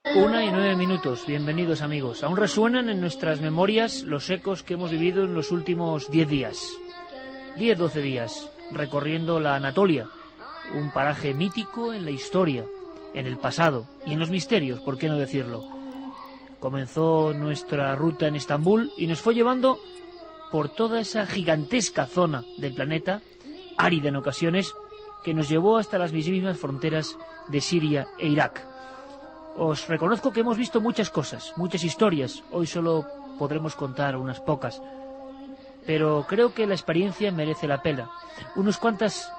1:09, bienvenidos amigos. Aún resuenan en nuestras memorias los ecos que hemos vivido en los últimos 10 días. 10-12 días, recorriendo la Anatolia, un paraje mítico en la historia, en el pasado y en los misterios, ¿por qué no decirlo? Comenzó nuestra ruta en Estambul y nos fue llevando por toda esa gigantesca zona del planeta, árida en ocasiones, que nos llevó hasta las mismas fronteras de Siria e Irak. Os reconozco que hemos visto muchas cosas, muchas historias. Hoy solo podremos contar unas pocas, pero creo que la experiencia merece la pena. Unas cuantas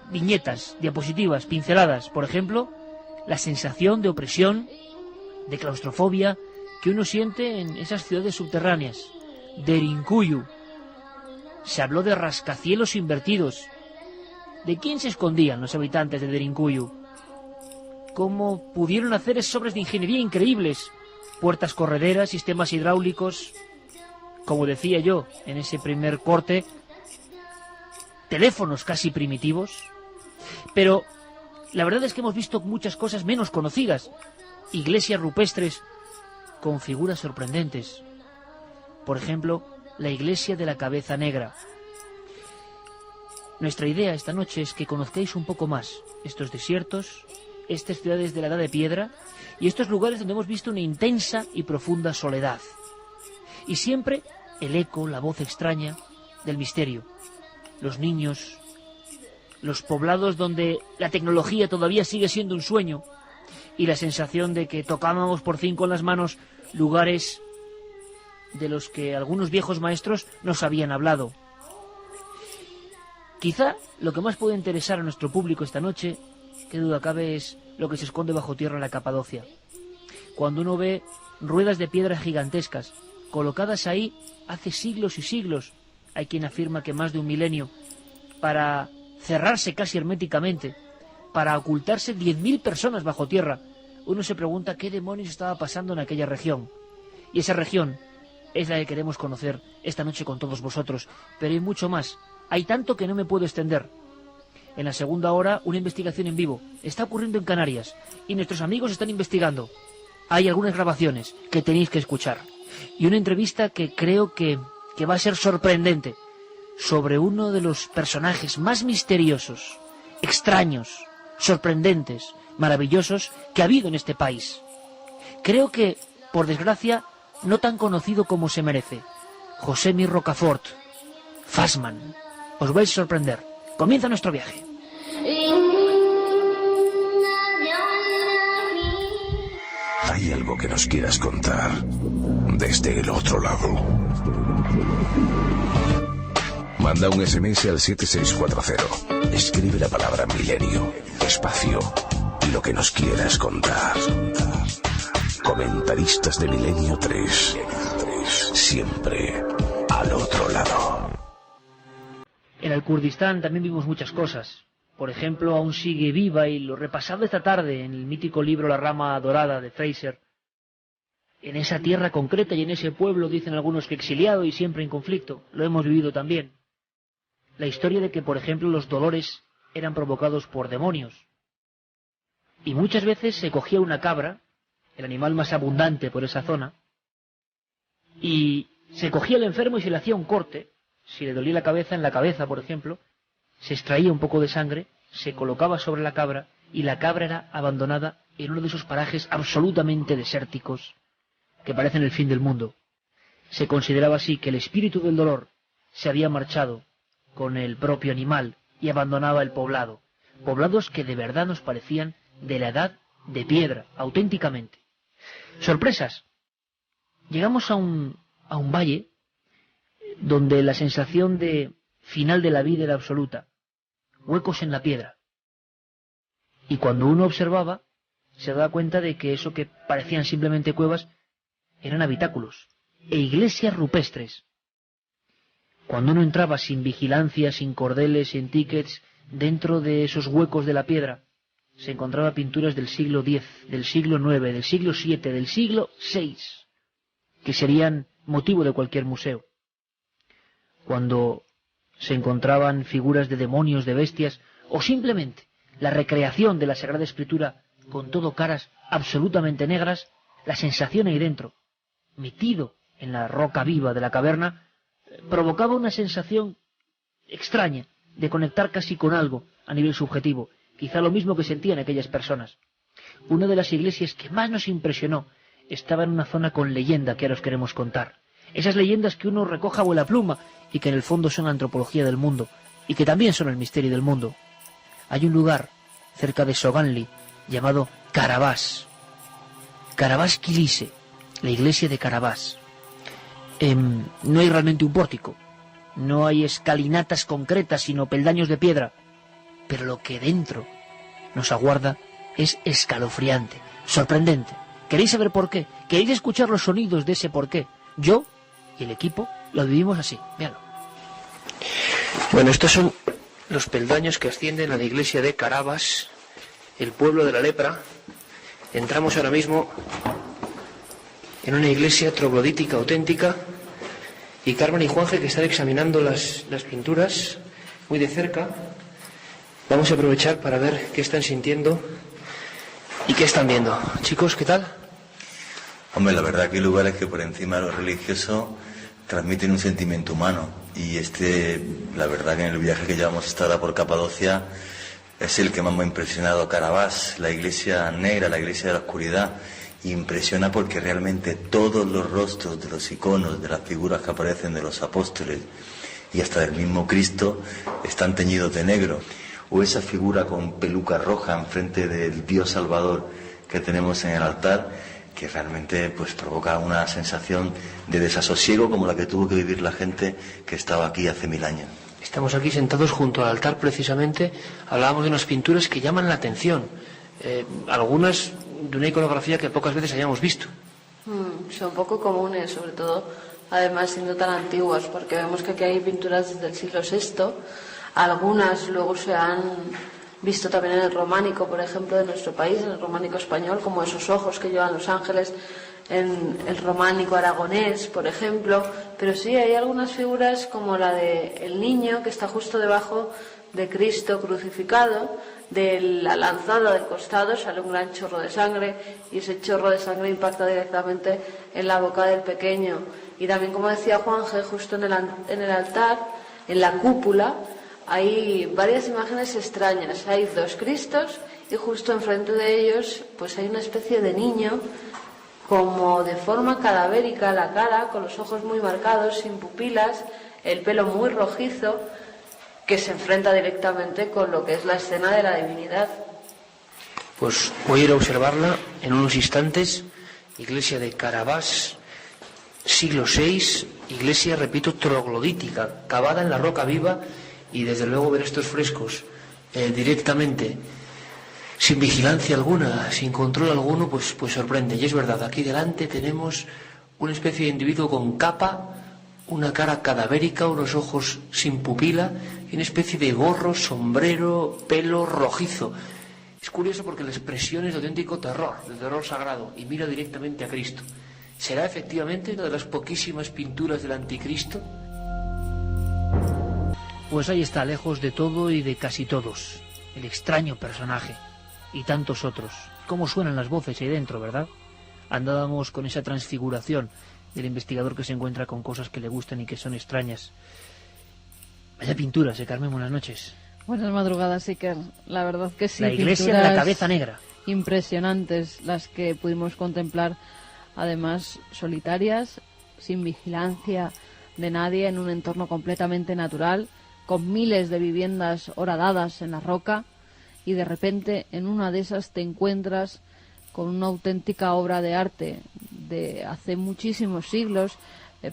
viñetas, diapositivas, pinceladas. Por ejemplo, la sensación de opresión, de claustrofobia que uno siente en esas ciudades subterráneas. Derinkuyu. Se habló de rascacielos invertidos. ¿De quién se escondían los habitantes de Derinkuyu? ¿Cómo pudieron hacer esas obras de ingeniería increíbles? Puertas correderas, sistemas hidráulicos, como decía yo en ese primer corte, teléfonos casi primitivos. Pero la verdad es que hemos visto muchas cosas menos conocidas. Iglesias rupestres con figuras sorprendentes. Por ejemplo, la iglesia de la Cabeza Negra. Nuestra idea esta noche es que conozcáis un poco más estos desiertos, estas ciudades de la Edad de Piedra y estos lugares donde hemos visto una intensa y profunda soledad. Y siempre el eco, la voz extraña del misterio. Los niños, los poblados donde la tecnología todavía sigue siendo un sueño y la sensación de que tocábamos por fin con las manos lugares de los que algunos viejos maestros nos habían hablado. Quizá lo que más puede interesar a nuestro público esta noche, qué duda cabe, es lo que se esconde bajo tierra en la Capadocia. Cuando uno ve ruedas de piedra gigantescas, colocadas ahí hace siglos y siglos, hay quien afirma que más de un milenio, para cerrarse casi herméticamente, para ocultarse 10.000 personas bajo tierra, uno se pregunta qué demonios estaba pasando en aquella región. Y esa región es la que queremos conocer esta noche con todos vosotros, pero hay mucho más. Hay tanto que no me puedo extender. En la segunda hora, una investigación en vivo. Está ocurriendo en Canarias y nuestros amigos están investigando. Hay algunas grabaciones que tenéis que escuchar. Y una entrevista que creo que va a ser sorprendente sobre uno de los personajes más misteriosos, extraños, sorprendentes, maravillosos que ha habido en este país. Creo que, por desgracia, no tan conocido como se merece. Josemi Rocafort, Fassman. Os vais a sorprender. Comienza nuestro viaje. ¿Hay algo que nos quieras contar desde el otro lado? Manda un SMS al 7640. Escribe la palabra milenio, espacio y lo que nos quieras contar. Comentaristas de Milenio 3. Siempre al otro lado. En el Kurdistán también vimos muchas cosas. Por ejemplo, aún sigue viva, y lo repasado esta tarde en el mítico libro La Rama Dorada de Fraser. En esa tierra concreta y en ese pueblo, dicen algunos que exiliado y siempre en conflicto. Lo hemos vivido también. La historia de que, por ejemplo, los dolores eran provocados por demonios. Y muchas veces se cogía una cabra, el animal más abundante por esa zona, y se cogía al enfermo y se le hacía un corte. Si le dolía la cabeza, en la cabeza, por ejemplo, se extraía un poco de sangre, se colocaba sobre la cabra, y la cabra era abandonada en uno de esos parajes absolutamente desérticos que parecen el fin del mundo. Se consideraba así que el espíritu del dolor se había marchado con el propio animal y abandonaba el poblado. Poblados que de verdad nos parecían de la Edad de Piedra, auténticamente. Sorpresas. Llegamos a un valle donde la sensación de final de la vida era absoluta. Huecos en la piedra. Y cuando uno observaba, se daba cuenta de que eso que parecían simplemente cuevas eran habitáculos e iglesias rupestres. Cuando uno entraba sin vigilancia, sin cordeles, sin tickets, dentro de esos huecos de la piedra, se encontraba pinturas del siglo X, del siglo IX, del siglo VII, del siglo VI, que serían motivo de cualquier museo. Cuando se encontraban figuras de demonios, de bestias, o simplemente la recreación de la Sagrada Escritura con todo caras absolutamente negras, la sensación ahí dentro, metido en la roca viva de la caverna, provocaba una sensación extraña de conectar casi con algo a nivel subjetivo, quizá lo mismo que sentían aquellas personas. Una de las iglesias que más nos impresionó estaba en una zona con leyenda que ahora os queremos contar. Esas leyendas que uno recoge a vuela pluma y que en el fondo son antropología del mundo y que también son el misterio del mundo. Hay un lugar cerca de Soganli llamado Carabás. Carabás Kilise, la iglesia de Carabás. No hay realmente un pórtico, no hay escalinatas concretas, sino peldaños de piedra. Pero lo que dentro nos aguarda es escalofriante, sorprendente. ¿Queréis saber por qué? ¿Queréis escuchar los sonidos de ese por qué? Yo y el equipo lo vivimos así, véanlo. Bueno, estos son los peldaños que ascienden a la iglesia de Carabás, el pueblo de la lepra. Entramos ahora mismo en una iglesia troglodítica auténtica, y Carmen y Juanje, que están examinando las pinturas muy de cerca, vamos a aprovechar para ver qué están sintiendo y qué están viendo. Chicos, ¿qué tal? Hombre, la verdad que hay lugares que por encima de lo religioso transmiten un sentimiento humano, y la verdad que en el viaje que llevamos hasta ahora por Capadocia es el que más me ha impresionado. Carabás, la iglesia negra, la iglesia de la oscuridad, impresiona porque realmente todos los rostros de los iconos, de las figuras que aparecen de los apóstoles y hasta del mismo Cristo están teñidos de negro. O esa figura con peluca roja enfrente del Dios Salvador que tenemos en el altar, que realmente pues provoca una sensación de desasosiego como la que tuvo que vivir la gente que estaba aquí hace 1000 años. Estamos aquí sentados junto al altar precisamente. Hablábamos de unas pinturas que llaman la atención, algunas de una iconografía que pocas veces hayamos visto. Son poco comunes, sobre todo, además siendo tan antiguas, porque vemos que aquí hay pinturas desde el siglo VI, algunas luego se han visto también en el románico, por ejemplo, de nuestro país, en el románico español, como esos ojos que llevan los ángeles en el románico aragonés, por ejemplo, pero sí hay algunas figuras como la de el niño que está justo debajo de Cristo crucificado. De la lanzada del costado sale un gran chorro de sangre, y ese chorro de sangre impacta directamente en la boca del pequeño. Y también, como decía Juanje, justo en el altar, en la cúpula, hay varias imágenes extrañas. Hay 2 Cristos y justo enfrente de ellos pues hay una especie de niño como de forma cadavérica, la cara con los ojos muy marcados, sin pupilas, el pelo muy rojizo, que se enfrenta directamente con lo que es la escena de la divinidad. Pues voy a ir a observarla en unos instantes. Iglesia de Carabás, siglo VI, iglesia, repito, troglodítica, cavada en la roca viva, y desde luego ver estos frescos directamente, sin vigilancia alguna, sin control alguno, pues sorprende. Y es verdad, aquí delante tenemos una especie de individuo con capa, una cara cadavérica, unos ojos sin pupila y una especie de gorro, sombrero, pelo rojizo. Es curioso porque la expresión es de auténtico terror, de terror sagrado, y mira directamente a Cristo. ¿Será efectivamente una de las poquísimas pinturas del anticristo? Pues ahí está, lejos de todo y de casi todos, el extraño personaje, y tantos otros. ¿Cómo suenan las voces ahí dentro, verdad? Andábamos con esa transfiguración del investigador que se encuentra con cosas que le gustan y que son extrañas. Vaya pinturas, Carmen, buenas noches. Buenas madrugadas, Iker. La verdad que sí. La iglesia de la cabeza negra. Impresionantes las que pudimos contemplar, además solitarias, sin vigilancia de nadie, en un entorno completamente natural, con miles de viviendas horadadas en la roca, y de repente en una de esas te encuentras con una auténtica obra de arte de hace muchísimos siglos.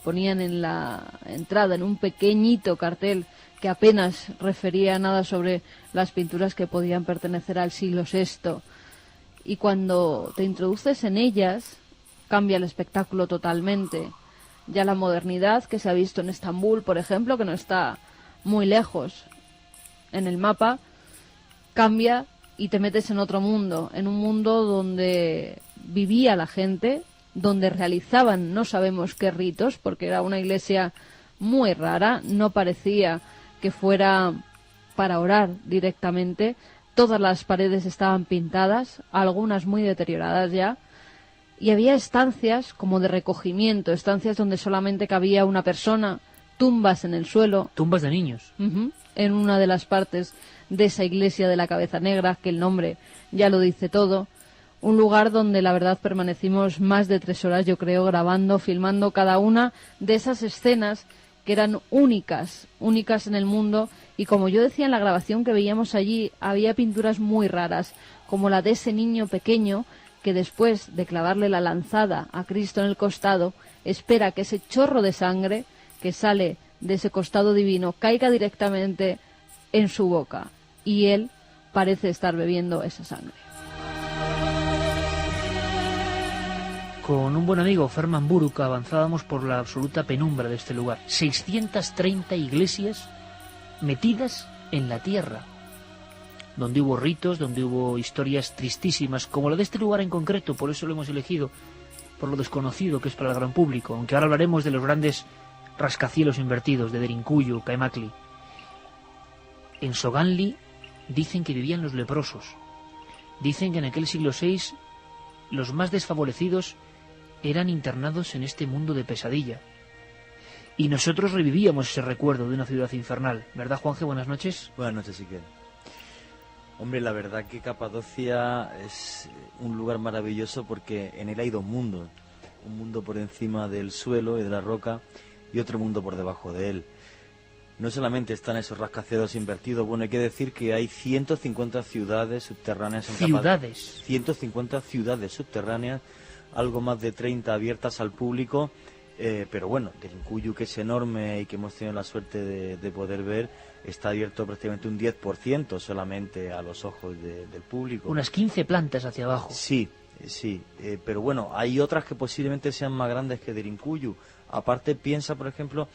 Ponían en la entrada, en un pequeñito cartel que apenas refería nada sobre las pinturas que podían pertenecer al siglo VI. Y cuando te introduces en ellas, cambia el espectáculo totalmente. Ya la modernidad que se ha visto en Estambul, por ejemplo, que no está muy lejos en el mapa, cambia y te metes en otro mundo, en un mundo donde vivía la gente, donde realizaban no sabemos qué ritos, porque era una iglesia muy rara, no parecía que fuera para orar directamente, Todas las paredes estaban pintadas, algunas muy deterioradas ya, y había estancias como de recogimiento, estancias donde solamente cabía una persona, tumbas en el suelo. Tumbas de niños. En una de las partes de esa iglesia de la Cabeza Negra, que el nombre ya lo dice todo. Un lugar donde la verdad permanecimos más de 3 horas, yo creo, grabando, filmando cada una de esas escenas que eran únicas en el mundo. Y como yo decía en la grabación que veíamos allí, había pinturas muy raras, como la de ese niño pequeño que después de clavarle la lanzada a Cristo en el costado, espera que ese chorro de sangre que sale de ese costado divino caiga directamente en su boca. Y él parece estar bebiendo esa sangre. Con un buen amigo, Ferman Buruk, avanzábamos por la absoluta penumbra de este lugar. 630 iglesias metidas en la tierra, donde hubo ritos, donde hubo historias tristísimas, como la de este lugar en concreto, por eso lo hemos elegido, por lo desconocido que es para el gran público, aunque ahora hablaremos de los grandes rascacielos invertidos de Derinkuyu, Kaimakli. En Soganli dicen que vivían los leprosos. Dicen que en aquel siglo VI los más desfavorecidos eran internados en este mundo de pesadilla. Y nosotros revivíamos ese recuerdo de una ciudad infernal. ¿Verdad, Juanje? Buenas noches. Buenas noches, Iker. Hombre, la verdad que Capadocia es un lugar maravilloso porque en él hay 2 mundos. Un mundo por encima del suelo y de la roca y otro mundo por debajo de él. No solamente están esos rascacielos invertidos, bueno, hay que decir que hay 150 ciudades subterráneas en Capadocia. 150 ciudades subterráneas, algo más de 30 abiertas al público, pero bueno, Derinkuyu, que es enorme y que hemos tenido la suerte de poder ver, está abierto prácticamente un 10% solamente a los ojos del público. Unas 15 plantas hacia abajo. Sí, pero bueno, hay otras que posiblemente sean más grandes que Derinkuyu. Aparte, piensa, por ejemplo,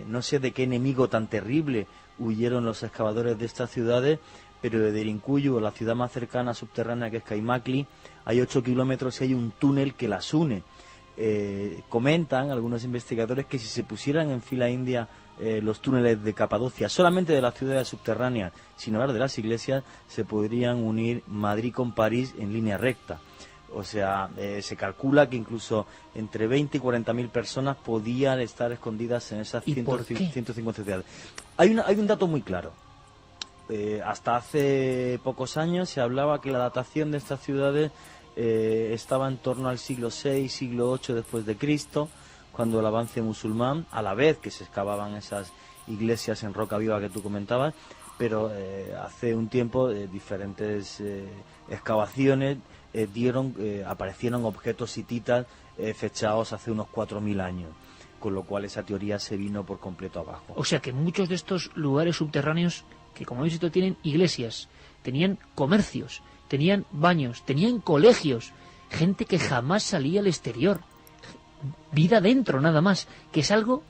no sé de qué enemigo tan terrible huyeron los excavadores de estas ciudades, pero de Derinkuyu, la ciudad más cercana subterránea, que es Kaimakli, hay 8 kilómetros y hay un túnel que las une. Comentan algunos investigadores que si se pusieran en fila india los túneles de Capadocia, solamente de las ciudades subterráneas, sin hablar de las iglesias, se podrían unir Madrid con París en línea recta. O sea, se calcula que incluso entre 20 y 40.000 personas podían estar escondidas en esas 150 ciudades. Hay un dato muy claro. Hasta hace pocos años se hablaba que la datación de estas ciudades estaba en torno al siglo VI, siglo VIII después de Cristo, cuando el avance musulmán, a la vez que se excavaban esas iglesias en roca viva que tú comentabas, pero hace un tiempo diferentes excavaciones aparecieron objetos hititas fechados hace unos 4.000 años, con lo cual esa teoría se vino por completo abajo. O sea que muchos de estos lugares subterráneos, que como habéis visto tienen iglesias, tenían comercios, tenían baños, tenían colegios, gente que jamás salía al exterior, vida dentro nada más, que es algo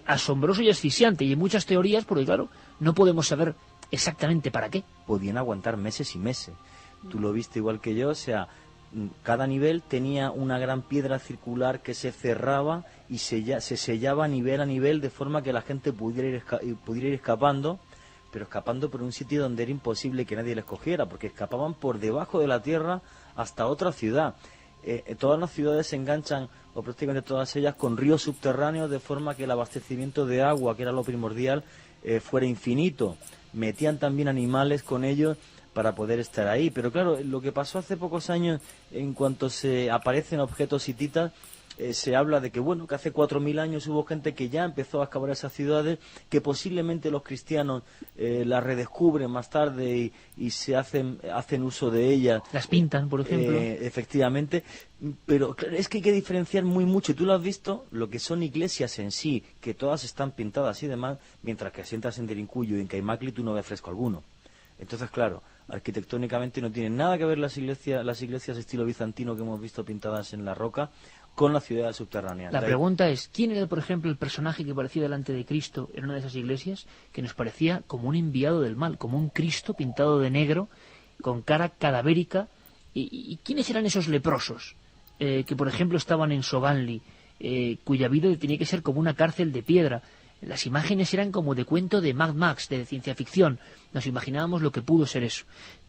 asombroso y asfixiante, y hay muchas teorías, porque claro, no podemos saber exactamente para qué. Podían aguantar meses y meses. Tú lo viste igual que yo, o sea, cada nivel tenía una gran piedra circular que se cerraba y se sellaba nivel a nivel, de forma que la gente pudiera ir escapando, pero escapando por un sitio donde era imposible que nadie les cogiera, porque escapaban por debajo de la tierra hasta otra ciudad. Todas las ciudades se enganchan, o prácticamente todas ellas, con ríos subterráneos, de forma que el abastecimiento de agua, que era lo primordial, fuera infinito. Metían también animales con ellos para poder estar ahí. Pero claro, lo que pasó hace pocos años, en cuanto se aparecen objetos hititas, se habla de que, bueno, que hace 4.000 años hubo gente que ya empezó a excavar esas ciudades, que posiblemente los cristianos las redescubren más tarde y se hacen uso de ellas. Las pintan, por ejemplo. Efectivamente, pero es que hay que diferenciar muy mucho. Tú lo has visto, lo que son iglesias en sí, que todas están pintadas y demás, mientras que sientas en Derinkuyu y en Kaimakli tú no ves fresco alguno. Entonces, claro, arquitectónicamente no tienen nada que ver las iglesias estilo bizantino que hemos visto pintadas en la roca con la ciudad subterránea. La pregunta es, ¿quién era, por ejemplo, el personaje que aparecía delante de Cristo en una de esas iglesias, que nos parecía como un enviado del mal, como un Cristo pintado de negro, con cara cadavérica? ¿Y quiénes eran esos leprosos que, por ejemplo, estaban en Soganli, cuya vida tenía que ser como una cárcel de piedra? Las imágenes eran como de cuento de Mad Max, de ciencia ficción. Nos imaginábamos lo que pudo ser eso.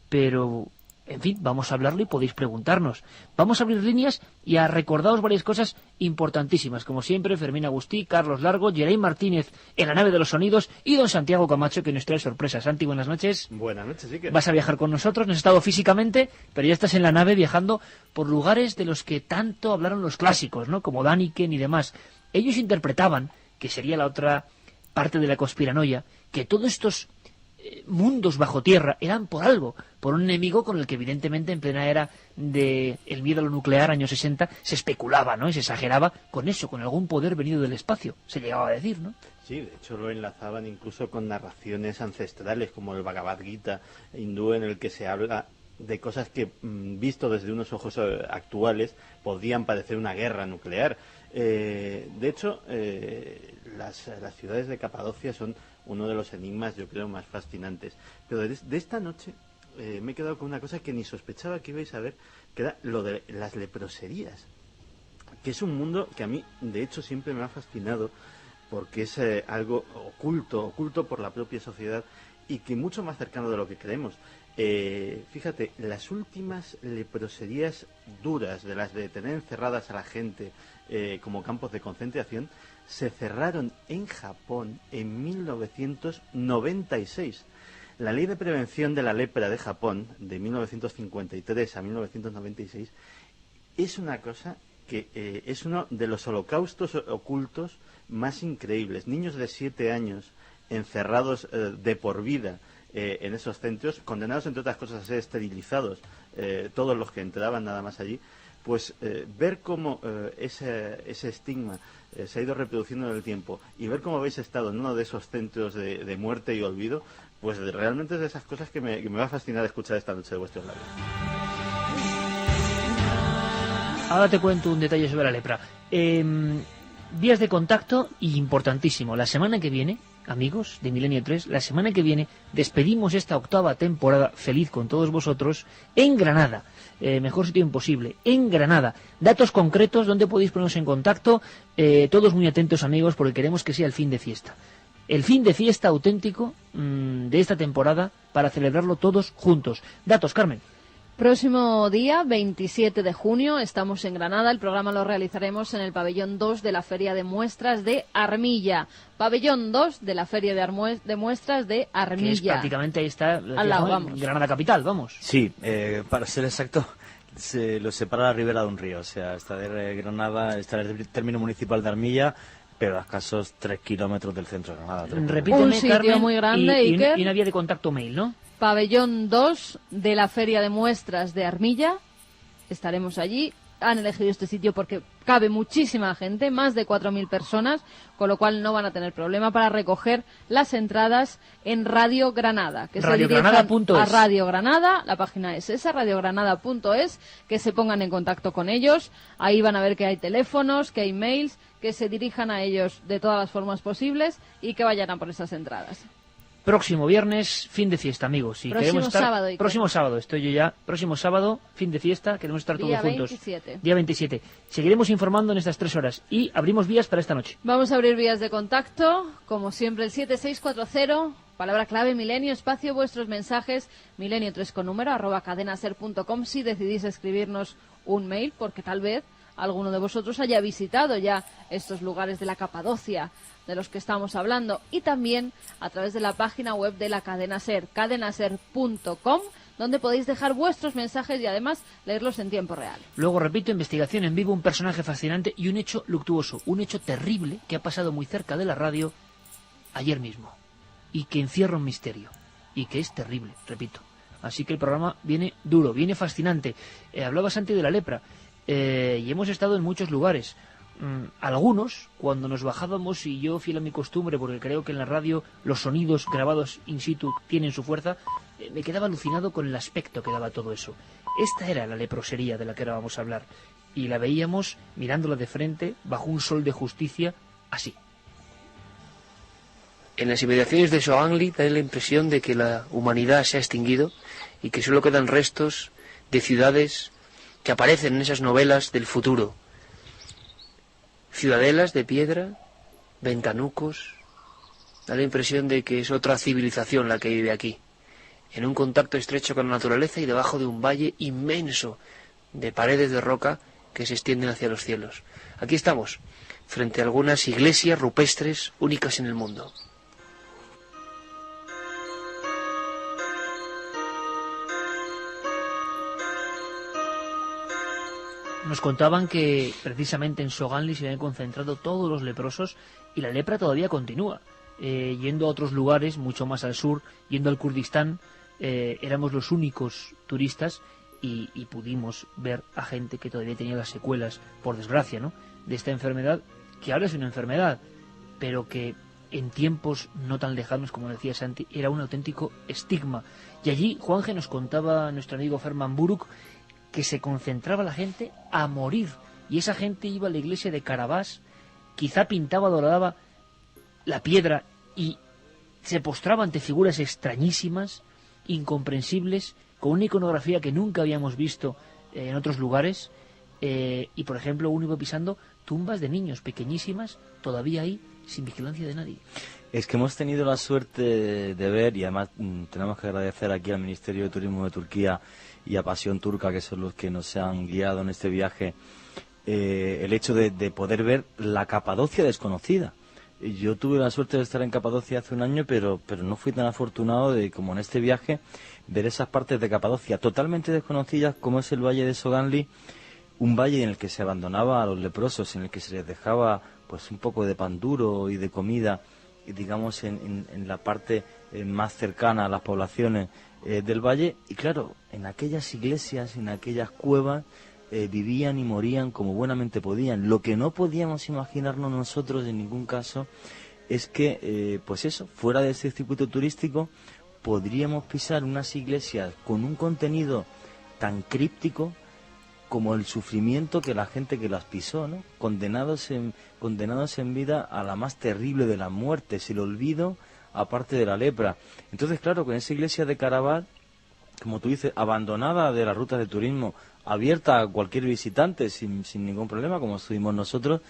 Pero, en fin, vamos a hablarlo y podéis preguntarnos. Vamos a abrir líneas y a recordaros varias cosas importantísimas. Como siempre, Fermín Agustí, Carlos Largo, Geray Martínez en la nave de los sonidos y don Santiago Camacho, que nos trae sorpresas. Santi, buenas noches. Buenas noches, Iker. Vas a viajar con nosotros, no has estado físicamente, pero ya estás en la nave viajando por lugares de los que tanto hablaron los clásicos, ¿no? Como Däniken y demás. Ellos interpretaban, que sería la otra parte de la conspiranoia, que todos estos mundos bajo tierra eran por algo, por un enemigo con el que evidentemente en plena era del miedo a lo nuclear, años 60, se especulaba, ¿no? Y se exageraba con eso, con algún poder venido del espacio, se llegaba a decir, ¿no? Sí, de hecho lo enlazaban incluso con narraciones ancestrales como el Bhagavad Gita hindú, en el que se habla de cosas que, visto desde unos ojos actuales, podrían parecer una guerra nuclear. De hecho, las ciudades de Capadocia son uno de los enigmas, yo creo, más fascinantes. Pero de esta noche me he quedado con una cosa que ni sospechaba que ibais a ver, que era lo de las leproserías, que es un mundo que a mí, de hecho, siempre me ha fascinado, porque es algo oculto por la propia sociedad y que mucho más cercano de lo que creemos. Fíjate, las últimas leproserías duras, de las de tener encerradas a la gente como campos de concentración, se cerraron en Japón en 1996. La ley de prevención de la lepra de Japón, de 1953 a 1996, es una cosa que es uno de los holocaustos ocultos más increíbles. Niños de 7 años encerrados de por vida en esos centros, condenados entre otras cosas a ser esterilizados, todos los que entraban nada más allí, pues ver cómo ese estigma se ha ido reproduciendo en el tiempo y ver cómo habéis estado en uno de esos centros de muerte y olvido, pues realmente es de esas cosas que me va a fascinar escuchar esta noche de vuestros labios. Ahora te cuento un detalle sobre la lepra. Vías de contacto, y importantísimo, la semana que viene, amigos de Milenio 3, la semana que viene despedimos esta 8ª temporada feliz con todos vosotros en Granada. Mejor sitio imposible, en Granada. Datos concretos donde podéis poneros en contacto, todos muy atentos, amigos, porque queremos que sea el fin de fiesta. El fin de fiesta auténtico de esta temporada para celebrarlo todos juntos. Datos, Carmen. Próximo día, 27 de junio, estamos en Granada. El programa lo realizaremos en el pabellón 2 de la Feria de Muestras de Armilla. Pabellón 2 de la Feria de Muestras de Armilla. Que es prácticamente ahí está al lado, vamos. Granada capital, vamos. Sí, para ser exacto, se lo separa la ribera de un río. O sea, está de Granada, está el término municipal de Armilla, pero a escasos 3 kilómetros del centro de Granada. Repíteme, un sitio Carmen, muy grande, Iker. Y una vía de contacto mail, ¿no? Pabellón 2 de la Feria de Muestras de Armilla. Estaremos allí. Han elegido este sitio porque cabe muchísima gente, más de 4.000 personas, con lo cual no van a tener problema para recoger las entradas en Radio Granada, que se dirijan a Radio Granada. La página es esa, radiogranada.es, que se pongan en contacto con ellos. Ahí van a ver que hay teléfonos, que hay mails, que se dirijan a ellos de todas las formas posibles y que vayan a por esas entradas. Próximo viernes, fin de fiesta, amigos. Si próximo estar, sábado. Próximo sábado, estoy yo ya. Próximo sábado, fin de fiesta, queremos estar todos juntos. 27. Día 27. Seguiremos informando en estas 3 horas y abrimos vías para esta noche. Vamos a abrir vías de contacto, como siempre, el 7640, palabra clave Milenio, espacio, vuestros mensajes, milenio3 con número, @cadenaser.com, si decidís escribirnos un mail, porque tal vez alguno de vosotros haya visitado ya estos lugares de la Capadocia de los que estamos hablando, y también a través de la página web de la Cadena Ser, cadenaser.com, donde podéis dejar vuestros mensajes y además leerlos en tiempo real. Luego, repito, investigación en vivo, un personaje fascinante y un hecho luctuoso, un hecho terrible que ha pasado muy cerca de la radio ayer mismo y que encierra un misterio y que es terrible, repito. Así que el programa viene duro, viene fascinante. Hablabas antes de la lepra. Y hemos estado en muchos lugares. Algunos, cuando nos bajábamos, y yo fiel a mi costumbre, porque creo que en la radio los sonidos grabados in situ tienen su fuerza, me quedaba alucinado con el aspecto que daba todo eso. Esta era la leprosería de la que ahora vamos a hablar, y la veíamos mirándola de frente, bajo un sol de justicia, así. En las inmediaciones de Soangli da la impresión de que la humanidad se ha extinguido y que solo quedan restos de ciudades que aparecen en esas novelas del futuro. Ciudadelas de piedra, ventanucos, Da la impresión de que es otra civilización la que vive aquí, en un contacto estrecho con la naturaleza y debajo de un valle inmenso de paredes de roca que se extienden hacia los cielos. Aquí estamos, frente a algunas iglesias rupestres únicas en el mundo. Nos contaban que precisamente en Soganli se habían concentrado todos los leprosos y la lepra todavía continúa. Yendo a otros lugares, mucho más al sur, yendo al Kurdistán, éramos los únicos turistas y pudimos ver a gente que todavía tenía las secuelas, por desgracia, ¿no?, de esta enfermedad, que ahora es una enfermedad, pero que en tiempos no tan lejanos, como decía Santi, era un auténtico estigma. Y allí Juanje nos contaba nuestro amigo Ferman Buruk que se concentraba la gente a morir, y esa gente iba a la iglesia de Karabás, quizá pintaba, doradaba la piedra y se postraba ante figuras extrañísimas, incomprensibles, con una iconografía que nunca habíamos visto en otros lugares, y por ejemplo uno iba pisando tumbas de niños pequeñísimas, todavía ahí, sin vigilancia de nadie. Es que hemos tenido la suerte de ver, y además tenemos que agradecer aquí al Ministerio de Turismo de Turquía y a Pasión Turca, que son los que nos han guiado en este viaje, el hecho de poder ver la Capadocia desconocida. Yo tuve la suerte de estar en Capadocia hace un año, pero no fui tan afortunado de, como en este viaje, ver esas partes de Capadocia totalmente desconocidas, como es el valle de Soganli, un valle en el que se abandonaba a los leprosos, en el que se les dejaba pues un poco de pan duro y de comida, digamos, en la parte más cercana a las poblaciones del valle. Y claro, en aquellas iglesias, en aquellas cuevas, vivían y morían como buenamente podían. Lo que no podíamos imaginarnos nosotros en ningún caso es que, pues eso, fuera de ese circuito turístico, podríamos pisar unas iglesias con un contenido tan críptico como el sufrimiento que la gente que las pisó, ¿no? Condenados en vida a la más terrible de las muertes, el olvido, aparte de la lepra. Entonces, claro, con esa iglesia de Karabakh, como tú dices, abandonada de las rutas de turismo, abierta a cualquier visitante sin ningún problema, como estuvimos nosotros,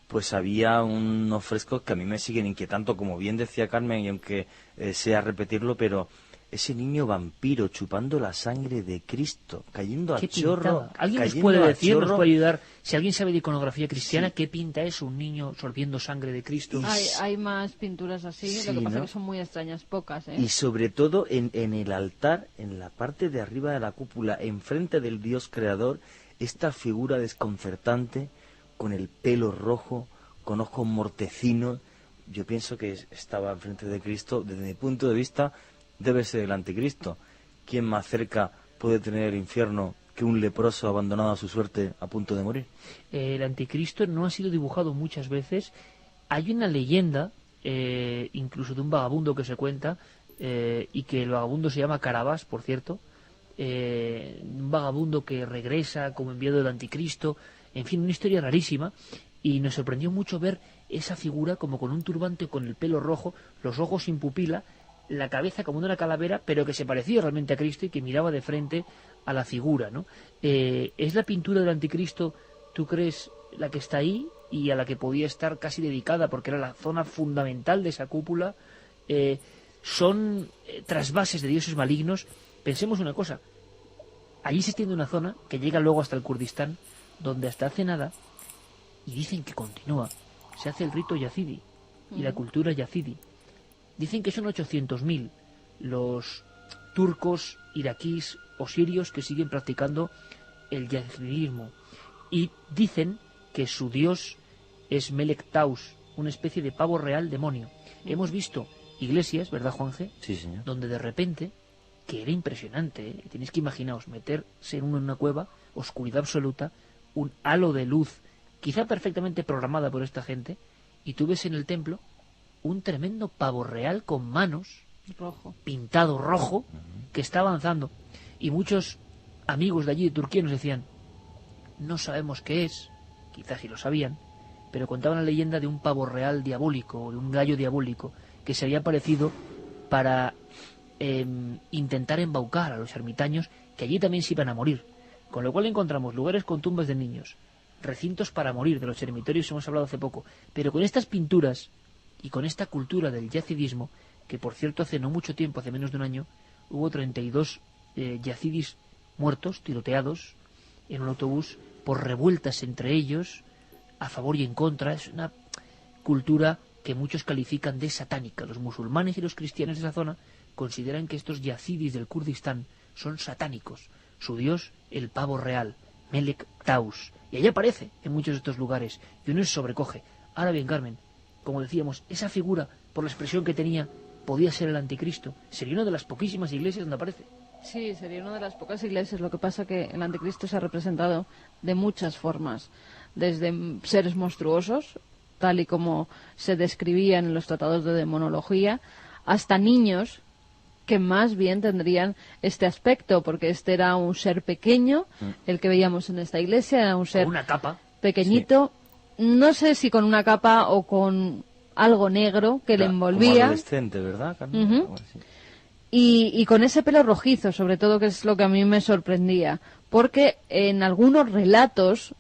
pues había unos frescos que a mí me siguen inquietando, como bien decía Carmen, y aunque sea repetirlo, pero ese niño vampiro chupando la sangre de Cristo, cayendo a chorro. ¿Alguien nos puede decir, nos puede ayudar, si alguien sabe de iconografía cristiana, sí, qué pinta eso, un niño sorbiendo sangre de Cristo? Hay más pinturas así, sí, lo que pasa, ¿no?, es que son muy extrañas, pocas, ¿eh? Y sobre todo en el altar, en la parte de arriba de la cúpula, enfrente del Dios creador, esta figura desconcertante, con el pelo rojo, con ojos mortecinos. Yo pienso que estaba enfrente de Cristo. Desde mi punto de vista, debe ser el anticristo. ¿Quién más cerca puede tener el infierno que un leproso abandonado a su suerte a punto de morir? El anticristo no ha sido dibujado muchas veces. Hay una leyenda, incluso de un vagabundo que se cuenta, y que el vagabundo se llama Karabás, por cierto, un vagabundo que regresa como enviado del anticristo, en fin, una historia rarísima, y nos sorprendió mucho ver esa figura como con un turbante, con el pelo rojo, los ojos sin pupila, la cabeza como de una calavera, pero que se parecía realmente a Cristo y que miraba de frente a la figura, ¿no? ¿Es la pintura del anticristo, tú crees, la que está ahí y a la que podía estar casi dedicada porque era la zona fundamental de esa cúpula? ¿Son trasvases de dioses malignos? Pensemos una cosa, allí se extiende una zona que llega luego hasta el Kurdistán, donde hasta hace nada, y dicen que continúa, se hace el rito yazidi y la cultura yazidi. Dicen que son 800.000 los turcos, iraquíes o sirios que siguen practicando el yazidismo. Y dicen que su dios es Melek Taus, una especie de pavo real demonio. Hemos visto iglesias, ¿verdad, Juanje? Sí, señor. Donde de repente, que era impresionante, ¿eh? Tenéis que imaginaos meterse en una cueva, oscuridad absoluta, un halo de luz, quizá perfectamente programada por esta gente, y tú ves en el templo un tremendo pavo real con manos, rojo, pintado rojo, que está avanzando. Y muchos amigos de allí de Turquía nos decían, no sabemos qué es, quizás sí lo sabían, pero contaban la leyenda de un pavo real diabólico, de un gallo diabólico, que se había aparecido para intentar embaucar a los ermitaños, que allí también se iban a morir. Con lo cual encontramos lugares con tumbas de niños, recintos para morir, de los eremitorios hemos hablado hace poco, pero con estas pinturas y con esta cultura del yazidismo, que por cierto hace no mucho tiempo, hace menos de un año, hubo 32 yazidis muertos, tiroteados, en un autobús, por revueltas entre ellos, a favor y en contra. Es una cultura que muchos califican de satánica. Los musulmanes y los cristianos de esa zona consideran que estos yazidis del Kurdistán son satánicos. Su dios, el pavo real, Melek Taus. Y allí aparece en muchos de estos lugares, y uno se sobrecoge. Ahora bien, Carmen, como decíamos, esa figura, por la expresión que tenía, podía ser el anticristo. Sería una de las poquísimas iglesias donde aparece. Sí, sería una de las pocas iglesias. Lo que pasa que el anticristo se ha representado de muchas formas, desde seres monstruosos, tal y como se describía en los tratados de demonología, hasta niños que más bien tendrían este aspecto, porque este era un ser pequeño, el que veíamos en esta iglesia, era un ser Con una capa. pequeñito, no sé si con una capa o con algo negro que le Como envolvía. adolescente, ¿verdad, Carmen? Ujú. Algo así. Y con ese pelo rojizo, sobre todo, que es lo que a mí me sorprendía. Porque en algunos relatos,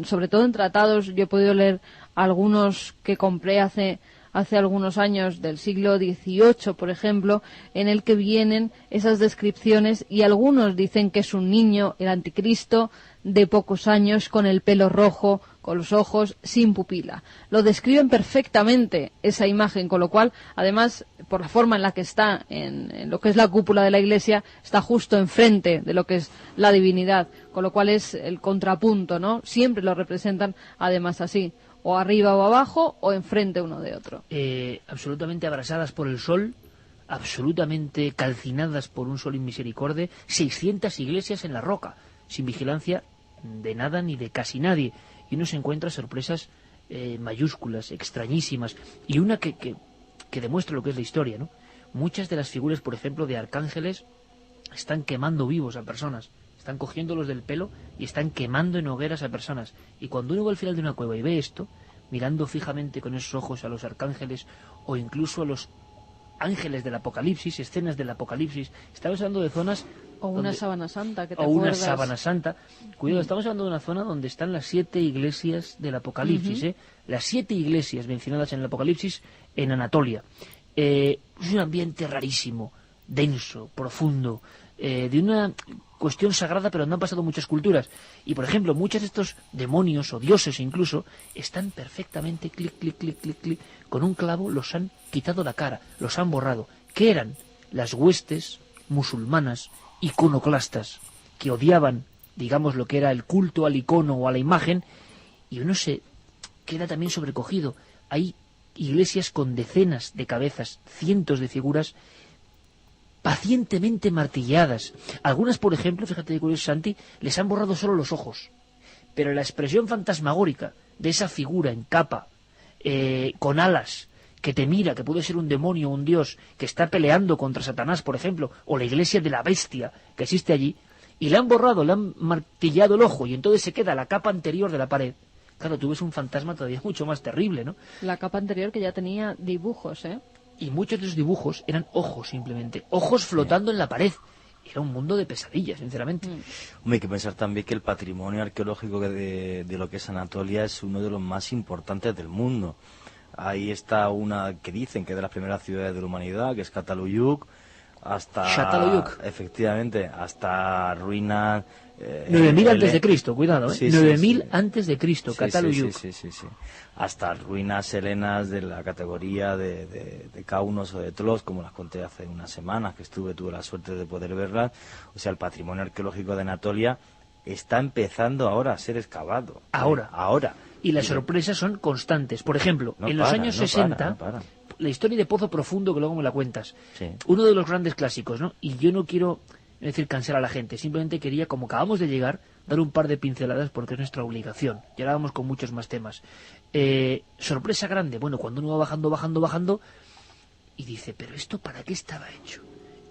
sobre todo en tratados, yo he podido leer algunos que compré hace algunos años, del siglo XVIII, por ejemplo, en el que vienen esas descripciones, y algunos dicen que es un niño, el anticristo, de pocos años, con el pelo rojo, con los ojos sin pupila. Lo describen perfectamente esa imagen, con lo cual, además, por la forma en la que está en lo que es la cúpula de la iglesia, está justo enfrente de lo que es la divinidad, con lo cual es el contrapunto, ¿no? Siempre lo representan, además, así, o arriba o abajo, o enfrente uno de otro. Absolutamente abrasadas por el sol, absolutamente calcinadas por un sol inmisericorde, 600 iglesias en la roca, sin vigilancia de nada ni de casi nadie. Y uno se encuentra sorpresas mayúsculas, extrañísimas, y una que demuestra lo que es la historia, ¿no? Muchas de las figuras, por ejemplo, de arcángeles, están quemando vivos a personas, están cogiéndolos del pelo y están quemando en hogueras a personas. Y cuando uno va al final de una cueva y ve esto, mirando fijamente con esos ojos a los arcángeles o incluso a los ángeles del Apocalipsis, escenas del Apocalipsis, estamos hablando de zonas... O una sábana santa, que te o una acuerdas. sábana santa. Cuidado, estamos hablando de una zona donde están las 7 iglesias del Apocalipsis, las 7 iglesias mencionadas en el Apocalipsis en Anatolia. Es un ambiente rarísimo, denso, profundo, de una cuestión sagrada, pero no han pasado muchas culturas. Y, por ejemplo, muchos de estos demonios o dioses incluso están perfectamente clic, clic, clic, clic, clic, con un clavo los han quitado la cara, los han borrado. ¿Qué eran? Las huestes musulmanas iconoclastas, que odiaban, digamos, lo que era el culto al icono o a la imagen, y uno se queda también sobrecogido. Hay iglesias con decenas de cabezas, cientos de figuras pacientemente martilladas. Algunas, por ejemplo, fíjate de curioso, Santi, les han borrado solo los ojos, pero la expresión fantasmagórica de esa figura en capa, con alas, que te mira, que puede ser un demonio o un dios, que está peleando contra Satanás, por ejemplo, o la iglesia de la bestia que existe allí, y le han borrado, le han martillado el ojo, y entonces se queda la capa anterior de la pared. Claro, tú ves un fantasma todavía mucho más terrible, ¿no? La capa anterior que ya tenía dibujos, ¿eh? Y muchos de esos dibujos eran ojos, simplemente. Ojos flotando en la pared. Era un mundo de pesadillas, sinceramente. Hombre, hay que pensar también que el patrimonio arqueológico de lo que es Anatolia es uno de los más importantes del mundo. Ahí está una que dicen que es de las primeras ciudades de la humanidad, que es Çatalhöyük, hasta... Çatalhöyük. Efectivamente, hasta ruinas... 9000 antes de Cristo, cuidado, ¿eh? Sí, 9000 sí. antes de Cristo, Sí, Çatalhöyük. sí. Hasta ruinas helenas de la categoría de Kaunos o de Tlos, como las conté hace unas semanas, que tuve la suerte de poder verlas. O sea, el patrimonio arqueológico de Anatolia está empezando ahora a ser excavado. Ahora. Y las sorpresas son constantes. Por ejemplo, No en los paran, años no 60, paran. la historia de Pozo Profundo, que luego me la cuentas, Sí. uno de los grandes clásicos, ¿no? Y yo no quiero decir cansar a la gente, simplemente quería, como acabamos de llegar, dar un par de pinceladas porque es nuestra obligación. Ya ahora vamos con muchos más temas. Sorpresa grande, bueno, cuando uno va bajando, y dice, ¿pero esto para qué estaba hecho?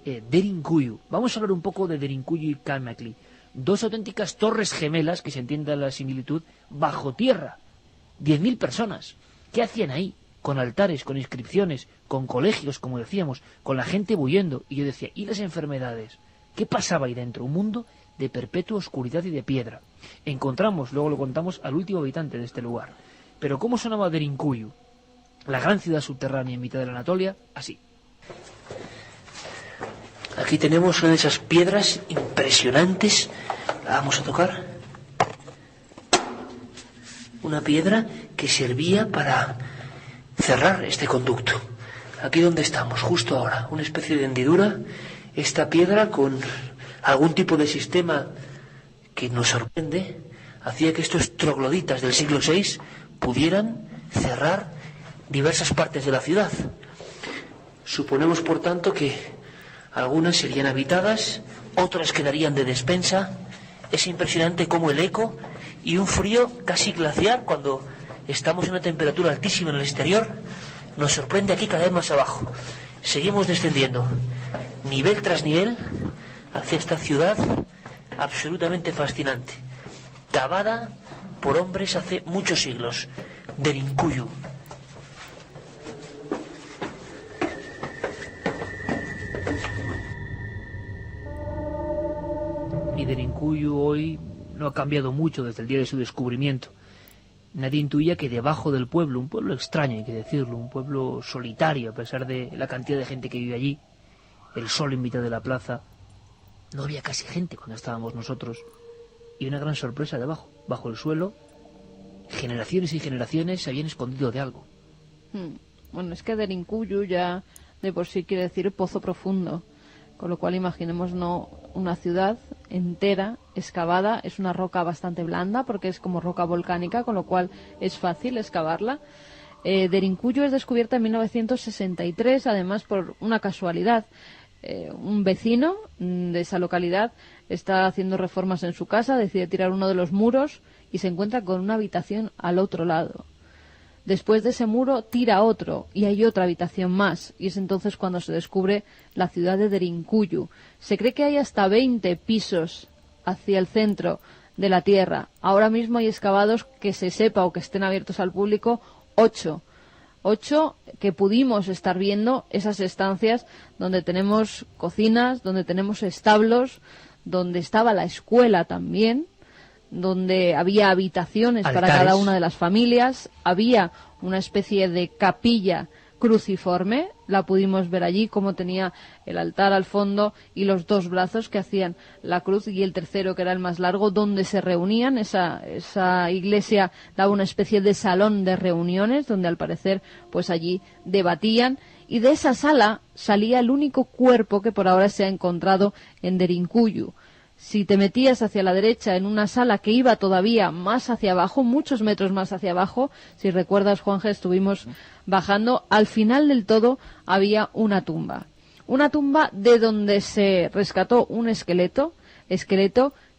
Derinkuyu. Vamos a hablar un poco de Derinkuyu y Kalmakli. 2 auténticas torres gemelas, que se entienda la similitud, bajo tierra. 10.000 personas. ¿Qué hacían ahí? Con altares, con inscripciones, con colegios, como decíamos, con la gente huyendo. Y yo decía, ¿y las enfermedades? ¿Qué pasaba ahí dentro? Un mundo de perpetua oscuridad y de piedra. Encontramos, luego lo contamos, al último habitante de este lugar. Pero ¿cómo sonaba Derinkuyu? la gran ciudad subterránea en mitad de la Anatolia, así. Aquí tenemos una de esas piedras impresionantes. La vamos a tocar. Una piedra que servía para cerrar este conducto. Aquí donde estamos, justo ahora, una especie de hendidura. Esta piedra con algún tipo de sistema que nos sorprende, hacía que estos trogloditas del siglo VI pudieran cerrar diversas partes de la ciudad. Suponemos, por tanto, que algunas serían habitadas, otras quedarían de despensa. Es impresionante cómo el eco y un frío casi glaciar cuando estamos en una temperatura altísima en el exterior nos sorprende aquí cada vez más abajo. Seguimos descendiendo, nivel tras nivel, hacia esta ciudad absolutamente fascinante, cavada por hombres hace muchos siglos, Derinkuyu. Y Derinkuyu hoy no ha cambiado mucho desde el día de su descubrimiento. Nadie intuía que debajo del pueblo, un pueblo extraño hay que decirlo, un pueblo solitario a pesar de la cantidad de gente que vive allí, el sol en mitad de la plaza, no había casi gente cuando estábamos nosotros. Y una gran sorpresa debajo, bajo el suelo, generaciones y generaciones se habían escondido de algo. Bueno, es que Derinkuyu ya de por sí quiere decir pozo profundo, con lo cual imaginemos una ciudad entera excavada. Es una roca bastante blanda porque es como roca volcánica, con lo cual es fácil excavarla. Derinkuyu es descubierta en 1963, además por una casualidad. Un vecino de esa localidad está haciendo reformas en su casa, decide tirar uno de los muros y se encuentra con una habitación al otro lado. Después de ese muro tira otro y hay otra habitación más, y es entonces cuando se descubre la ciudad de Derinkuyu. Se cree que hay hasta 20 pisos hacia el centro de la tierra. Ahora mismo hay excavados, que se sepa o que estén abiertos al público, 8 que pudimos estar viendo, esas estancias donde tenemos cocinas, donde tenemos establos, donde estaba la escuela también, donde había habitaciones altares para cada una de las familias, había una especie de capilla cruciforme, la pudimos ver allí, como tenía el altar al fondo y los dos brazos que hacían la cruz, y el tercero, que era el más largo, donde se reunían. Esa iglesia daba una especie de salón de reuniones donde al parecer pues allí debatían, y de esa sala salía el único cuerpo que por ahora se ha encontrado en Derinkuyu. Si te metías hacia la derecha en una sala que iba todavía más hacia abajo, muchos metros más hacia abajo, si recuerdas, Juanje, estuvimos bajando, al final del todo había una tumba de donde se rescató un esqueleto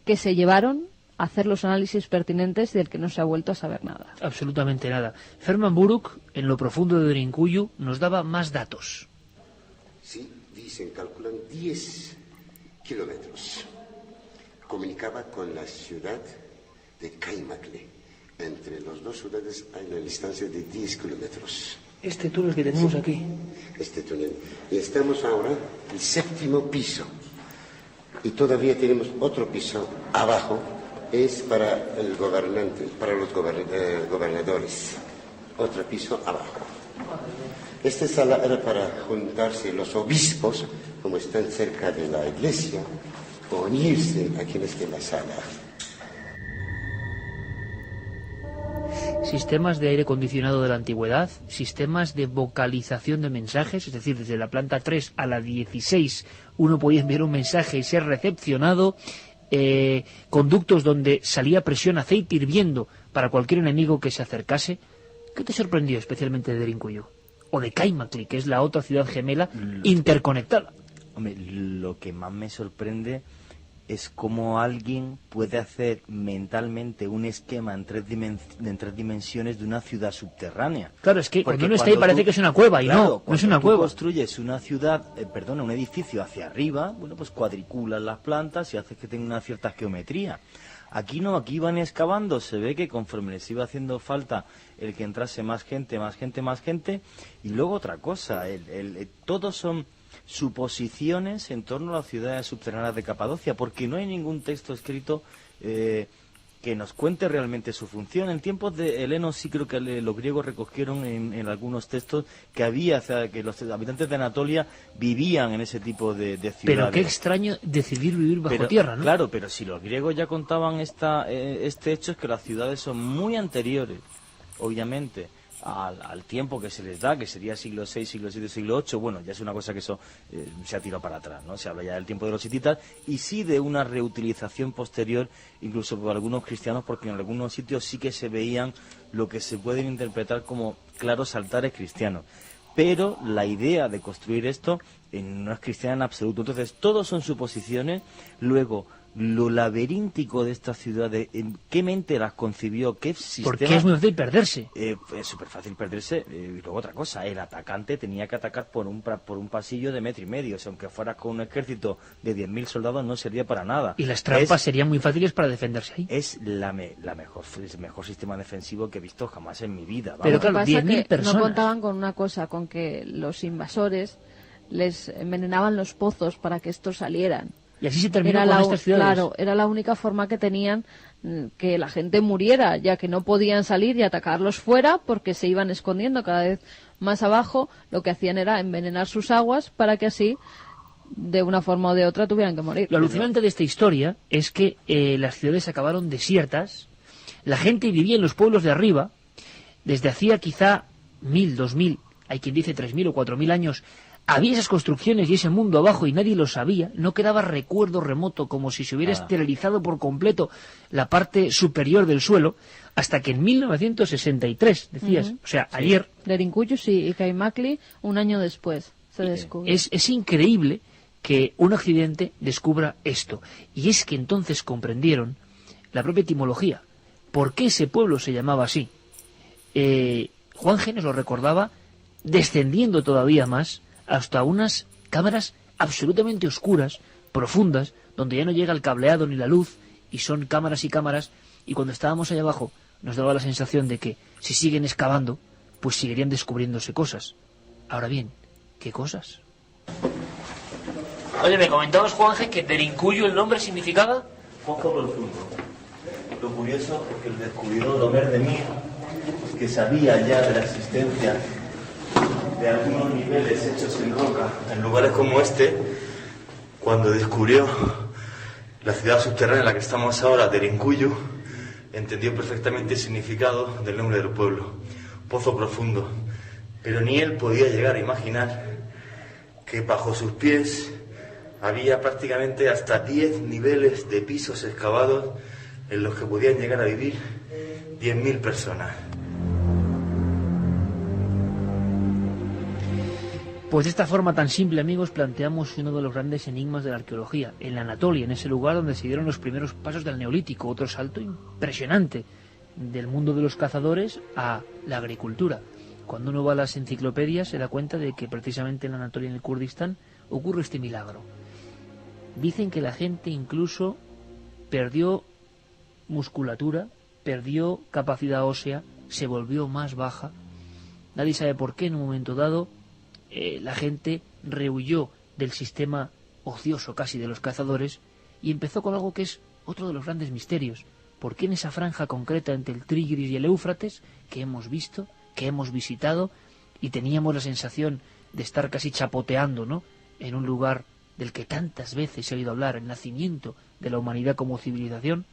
que se llevaron a hacer los análisis pertinentes y del que no se ha vuelto a saber nada. Absolutamente nada. Ferman Buruk, en lo profundo de Derinkuyu, nos daba más datos. Sí, dicen, calculan 10 kilómetros. Comunicaba con la ciudad de Kaymakli. Entre las dos ciudades hay una distancia de 10 kilómetros. Este túnel que tenemos aquí. Este túnel. Y estamos ahora en el 7º piso. Y todavía tenemos otro piso abajo. Es para el gobernante, para los gobernadores. Otro piso abajo. Esta sala era para juntarse los obispos, como están cerca de la iglesia, o unirse a quienes de la sala. Sistemas de aire acondicionado de la antigüedad, sistemas de vocalización de mensajes, es decir, desde la planta 3 a la 16 uno podía enviar un mensaje y ser recepcionado, conductos donde salía presión, aceite hirviendo para cualquier enemigo que se acercase. ¿Qué te sorprendió especialmente de Derinkuyu? O de Kaymakli, que es la otra ciudad gemela interconectada. Hombre, lo que más me sorprende es cómo alguien puede hacer mentalmente un esquema en tres dimensiones de una ciudad subterránea. Claro, es que porque cuando uno está ahí parece que es una cueva, y no es una cueva. Construyes una ciudad, un edificio hacia arriba, bueno, pues cuadriculas las plantas y haces que tenga una cierta geometría. Aquí no, aquí van excavando, se ve que conforme les iba haciendo falta el que entrase más gente, y luego otra cosa, todos son suposiciones en torno a las ciudades subterráneas de Capadocia, porque no hay ningún texto escrito que nos cuente realmente su función. En tiempos de Heleno sí creo que los griegos recogieron en algunos textos que había, o sea, que los habitantes de Anatolia vivían en ese tipo de ciudades. Pero qué extraño decidir vivir bajo tierra, ¿no? Claro, pero si los griegos ya contaban este hecho, es que las ciudades son muy anteriores, obviamente, al tiempo que se les da, que sería siglo VI, siglo VII, siglo VIII. Bueno, ya es una cosa que eso se ha tirado para atrás, ¿no? Se habla ya del tiempo de los hititas y sí de una reutilización posterior, incluso por algunos cristianos, porque en algunos sitios sí que se veían lo que se pueden interpretar como claros altares cristianos. Pero la idea de construir esto no es cristiana en absoluto. Entonces, todos son suposiciones. Luego, lo laberíntico de esta ciudad, en qué mente las concibió, qué sistema... Porque es muy fácil perderse. Es súper fácil perderse. Y luego otra cosa, el atacante tenía que atacar por un pasillo de 1,5 metros. O sea, aunque fueras con un ejército de 10.000 soldados, no servía para nada. Y las trampas serían muy fáciles para defenderse ahí. Es el mejor sistema defensivo que he visto jamás en mi vida. Vamos. Pero claro, 10.000 personas. No contaban con una cosa, con que los invasores les envenenaban los pozos para que estos salieran. Y así se terminó con estas ciudades. Claro, era la única forma que tenían que la gente muriera, ya que no podían salir y atacarlos fuera porque se iban escondiendo cada vez más abajo. Lo que hacían era envenenar sus aguas para que así, de una forma o de otra, tuvieran que morir. Lo alucinante de esta historia es que las ciudades acabaron desiertas, la gente vivía en los pueblos de arriba, desde hacía quizá 1.000, 2.000, hay quien dice 3.000 o 4.000 años, había esas construcciones y ese mundo abajo y nadie lo sabía, no quedaba recuerdo remoto, como si se hubiera esterilizado por completo la parte superior del suelo, hasta que en 1963, decías, o sea, sí. Ayer... Derinkuyu sí, y Kaimakli un año después se descubre. Es increíble que un accidente descubra esto, y es que entonces comprendieron la propia etimología, por qué ese pueblo se llamaba así. Juan G. nos lo recordaba descendiendo todavía más hasta unas cámaras absolutamente oscuras, profundas, donde ya no llega el cableado ni la luz, y son cámaras y cámaras, y cuando estábamos allá abajo nos daba la sensación de que si siguen excavando, pues seguirían descubriéndose cosas. Ahora bien, ¿qué cosas? Oye, me comentabas, Juanje, que Derinkuyu el nombre significaba... Poco profundo. Lo curioso es que el descubridor Omer de Mir, que sabía ya de la existencia de algunos niveles hechos en roca en lugares como este, cuando descubrió la ciudad subterránea en la que estamos ahora, Derinkuyu, entendió perfectamente el significado del nombre del pueblo, pozo profundo. Pero ni él podía llegar a imaginar que bajo sus pies había prácticamente hasta 10 niveles de pisos excavados en los que podían llegar a vivir 10.000 personas. Pues de esta forma tan simple, amigos, planteamos uno de los grandes enigmas de la arqueología. En la Anatolia, en ese lugar donde se dieron los primeros pasos del Neolítico, otro salto impresionante del mundo de los cazadores a la agricultura. Cuando uno va a las enciclopedias se da cuenta de que precisamente en la Anatolia, en el Kurdistán, ocurre este milagro. Dicen que la gente incluso perdió musculatura, perdió capacidad ósea, se volvió más baja. Nadie sabe por qué en un momento dado la gente rehuyó del sistema ocioso casi de los cazadores y empezó con algo que es otro de los grandes misterios. ¿Por qué en esa franja concreta entre el Tigris y el Éufrates, que hemos visto, que hemos visitado, y teníamos la sensación de estar casi chapoteando, ¿no?, en un lugar del que tantas veces se ha oído hablar, el nacimiento de la humanidad como civilización?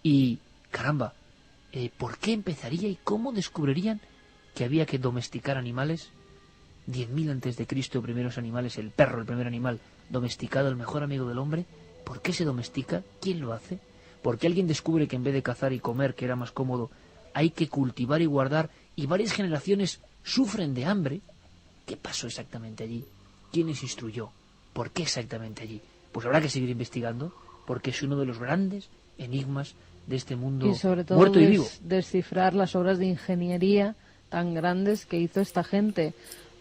Y, caramba, ¿por qué empezaría y cómo descubrirían que había que domesticar animales? 10.000 antes de Cristo, primeros animales, el perro, el primer animal domesticado, el mejor amigo del hombre. ¿Por qué se domestica? ¿Quién lo hace? ¿Por qué alguien descubre que en vez de cazar y comer, que era más cómodo, hay que cultivar y guardar, y varias generaciones sufren de hambre? ¿Qué pasó exactamente allí? ¿Quién les instruyó? ¿Por qué exactamente allí? Pues habrá que seguir investigando, porque es uno de los grandes enigmas de este mundo y sobre todo muerto y vivo. Descifrar las obras de ingeniería tan grandes que hizo esta gente,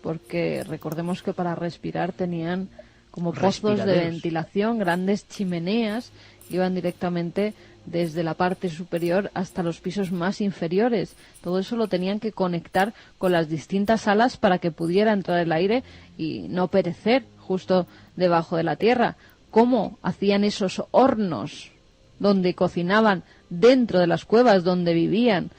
porque recordemos que para respirar tenían como pozos de ventilación, grandes chimeneas, iban directamente desde la parte superior hasta los pisos más inferiores. Todo eso lo tenían que conectar con las distintas salas para que pudiera entrar el aire y no perecer justo debajo de la tierra. ¿Cómo hacían esos hornos donde cocinaban dentro de las cuevas donde vivían.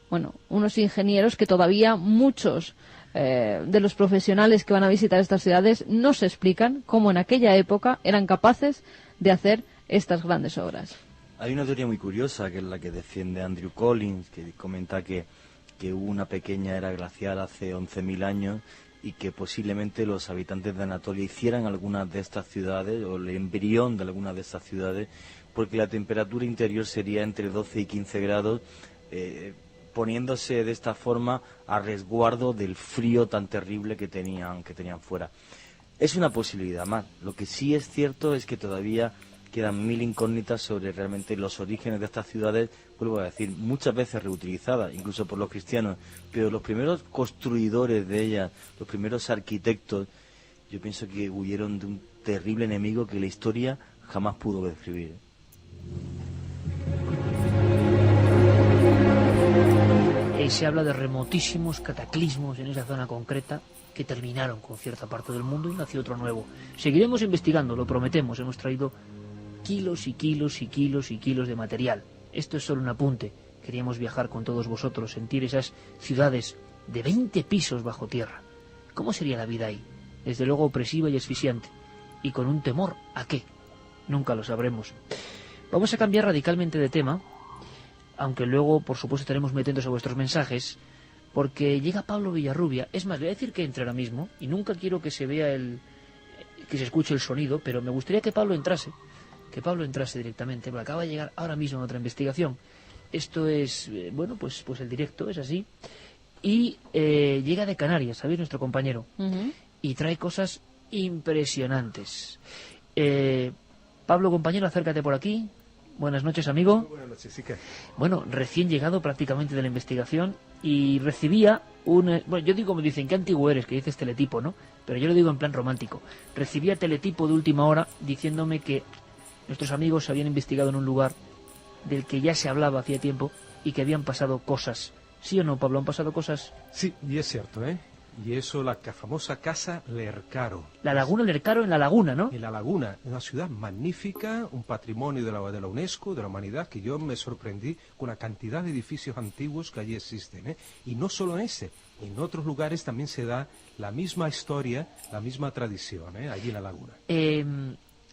Bueno, unos ingenieros que todavía muchos de los profesionales que van a visitar estas ciudades no se explican cómo en aquella época eran capaces de hacer estas grandes obras. Hay una teoría muy curiosa, que es la que defiende Andrew Collins, que comenta que hubo una pequeña era glacial hace 11.000 años y que posiblemente los habitantes de Anatolia hicieran algunas de estas ciudades, o el embrión de algunas de estas ciudades, porque la temperatura interior sería entre 12 y 15 grados, poniéndose de esta forma a resguardo del frío tan terrible que tenían fuera. Es una posibilidad más. Lo que sí es cierto es que todavía quedan 1000 incógnitas sobre realmente los orígenes de estas ciudades, vuelvo a decir, muchas veces reutilizadas, incluso por los cristianos, pero los primeros construidores de ellas, los primeros arquitectos, yo pienso que huyeron de un terrible enemigo que la historia jamás pudo describir. Y se habla de remotísimos cataclismos en esa zona concreta que terminaron con cierta parte del mundo y nació otro nuevo. Seguiremos investigando, lo prometemos. Hemos traído kilos y kilos y kilos y kilos de material. Esto es solo un apunte. Queríamos viajar con todos vosotros, sentir esas ciudades de 20 pisos bajo tierra. ¿Cómo sería la vida ahí? Desde luego opresiva y asfixiante. Y con un temor, ¿a qué? Nunca lo sabremos. Vamos a cambiar radicalmente de tema, aunque luego, por supuesto, estaremos muy atentos a vuestros mensajes, porque llega Pablo Villarrubia. Es más, le voy a decir que entre ahora mismo, y nunca quiero que se vea que se escuche el sonido, pero me gustaría que Pablo entrase directamente, porque acaba de llegar ahora mismo en otra investigación. Esto es, bueno, pues el directo, es así, y llega de Canarias, ¿sabéis? Nuestro compañero, y trae cosas impresionantes. Pablo, compañero, acércate por aquí. Buenas noches, amigo. Muy buenas noches, sí que... Bueno, recién llegado prácticamente de la investigación y recibía bueno, yo digo, me dicen, qué antiguo eres, que dices teletipo, ¿no? Pero yo lo digo en plan romántico. Recibía teletipo de última hora diciéndome que nuestros amigos habían investigado en un lugar del que ya se hablaba hacía tiempo y que habían pasado cosas. ¿Sí o no, Pablo? ¿Han pasado cosas? Sí, y es cierto, ¿eh? Y eso, la famosa Casa Lercaro. La Laguna Lercaro en La Laguna, ¿no? En La Laguna, una ciudad magnífica, un patrimonio de la UNESCO, de la humanidad, que yo me sorprendí con la cantidad de edificios antiguos que allí existen, ¿eh? Y no solo en ese, en otros lugares también se da la misma historia, la misma tradición, ¿eh? Allí en La Laguna.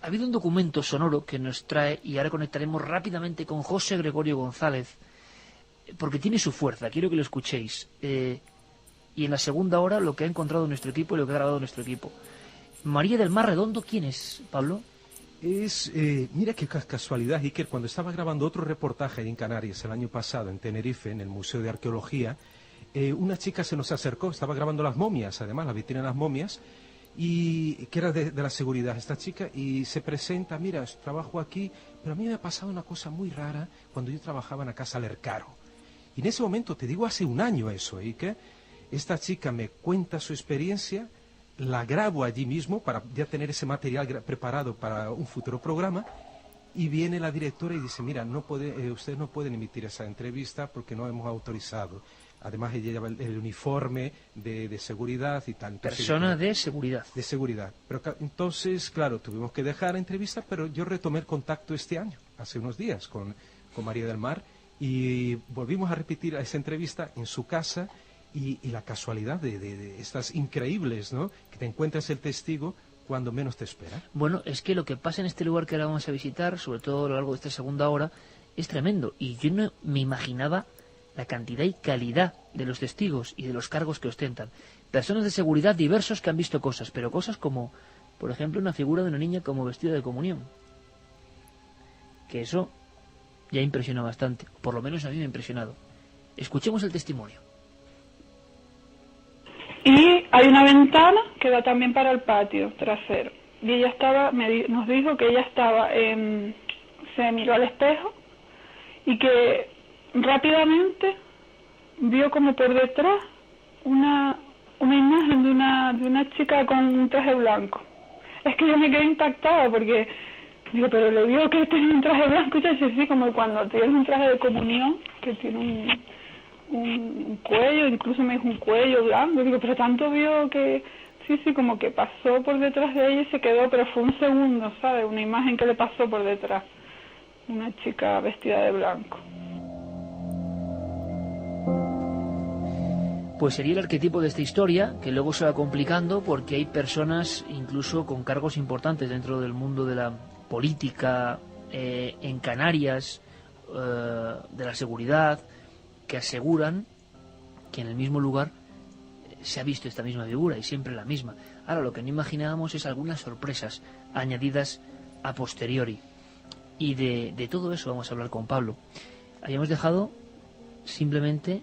Ha habido un documento sonoro que nos trae, y ahora conectaremos rápidamente con José Gregorio González, porque tiene su fuerza, quiero que lo escuchéis. Y en la segunda hora lo que ha encontrado nuestro equipo y lo que ha grabado nuestro equipo. María del Mar Redondo, ¿quién es, Pablo? Mira qué casualidad, Iker, cuando estaba grabando otro reportaje en Canarias el año pasado, en Tenerife, en el Museo de Arqueología, una chica se nos acercó, estaba grabando las momias, además, la vitrina de las momias, y que era de la seguridad esta chica, y se presenta, mira, trabajo aquí, pero a mí me ha pasado una cosa muy rara cuando yo trabajaba en la Casa Lercaro. Y en ese momento, te digo, hace un año eso, Iker, esta chica me cuenta su experiencia, la grabo allí mismo para ya tener ese material preparado para un futuro programa, y viene la directora y dice, mira, ustedes no pueden emitir esa entrevista porque no hemos autorizado. Además ella lleva el uniforme de seguridad y tal. Persona de seguridad. De seguridad. Pero entonces, claro, tuvimos que dejar la entrevista, pero yo retomé el contacto este año, hace unos días, con María del Mar, y volvimos a repetir esa entrevista en su casa. Y la casualidad de estas increíbles, ¿no? Que te encuentras el testigo cuando menos te espera. Bueno, es que lo que pasa en este lugar que ahora vamos a visitar, sobre todo a lo largo de esta segunda hora, es tremendo. Y yo no me imaginaba la cantidad y calidad de los testigos y de los cargos que ostentan. Personas de seguridad diversos que han visto cosas, pero cosas como, por ejemplo, una figura de una niña como vestida de comunión. Que eso ya impresiona bastante. Por lo menos a mí me ha impresionado. Escuchemos el testimonio. Y hay una ventana que da también para el patio trasero. Y ella nos dijo que ella se miró al espejo y que rápidamente vio como por detrás una imagen de una chica con un traje blanco. Es que yo me quedé impactada porque digo, pero le vio que tenía un traje blanco, y así, sí, como cuando tienes un traje de comunión que tiene un cuello, incluso me dijo un cuello blanco, digo, pero tanto vio que sí, como que pasó por detrás de ella y se quedó, pero fue un segundo, ¿sabes? Una imagen que le pasó por detrás. una chica vestida de blanco. Pues sería el arquetipo de esta historia, que luego se va complicando porque hay personas incluso con cargos importantes dentro del mundo de la política, en Canarias, de la seguridad, que aseguran que en el mismo lugar se ha visto esta misma figura y siempre la misma. Ahora, lo que no imaginábamos es algunas sorpresas añadidas a posteriori. Y de todo eso vamos a hablar con Pablo. Habíamos dejado simplemente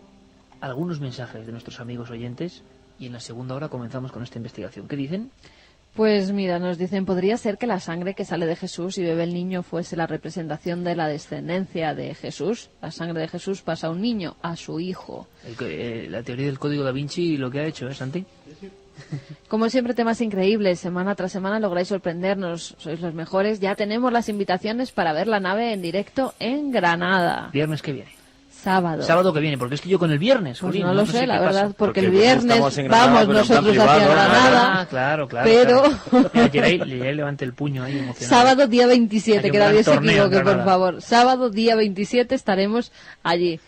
algunos mensajes de nuestros amigos oyentes y en la segunda hora comenzamos con esta investigación. ¿Qué dicen? Pues mira, nos dicen, podría ser que la sangre que sale de Jesús y bebe el niño fuese la representación de la descendencia de Jesús. La sangre de Jesús pasa a un niño, a su hijo. La teoría del código da Vinci y lo que ha hecho, ¿eh, Santi? Como siempre, temas increíbles. Semana tras semana lográis sorprendernos. Sois los mejores. Ya tenemos las invitaciones para ver la nave en directo en Granada. Viernes que viene. Sábado que viene, porque es que yo con el viernes, pues jolín, no lo sé, la verdad, pasa. porque el viernes Granada, vamos nosotros hacia Granada. Claro. Pero le levante el puño ahí emocionado. Sábado día 27, que nadie se equivoque, por Granada. favor. Sábado día 27 estaremos allí.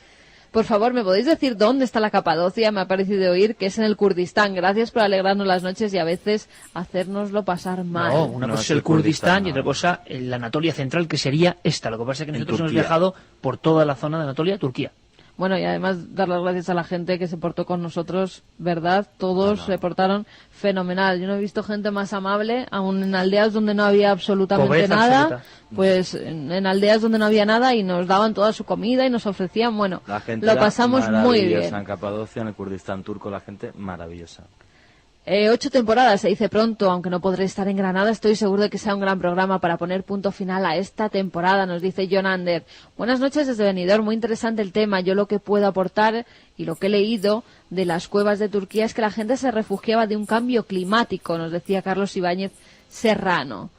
Por favor, ¿me podéis decir dónde está la Capadocia? Me ha parecido oír que es en el Kurdistán. Gracias por alegrarnos las noches y a veces hacérnoslo pasar mal. No, una cosa es el Kurdistán y otra cosa la Anatolia Central, que sería esta. Lo que pasa es que nosotros hemos viajado por toda la zona de Anatolia, Turquía. Bueno, y además dar las gracias a la gente que se portó con nosotros, ¿verdad? Todos se portaron fenomenal. Yo no he visto gente más amable, aún en aldeas donde no había absolutamente Pobreza nada. absoluta. Pues en aldeas donde no había nada y nos daban toda su comida y nos ofrecían, bueno, La gente lo pasamos muy bien. En Capadocia, en el Kurdistán turco, la gente maravillosa. 8 temporadas, se dice pronto, aunque no podré estar en Granada, estoy seguro de que sea un gran programa para poner punto final a esta temporada, nos dice John Ander. Buenas noches desde Benidorm, muy interesante el tema. Yo lo que puedo aportar y lo que he leído de las cuevas de Turquía es que la gente se refugiaba de un cambio climático, nos decía Carlos Ibáñez Serrano.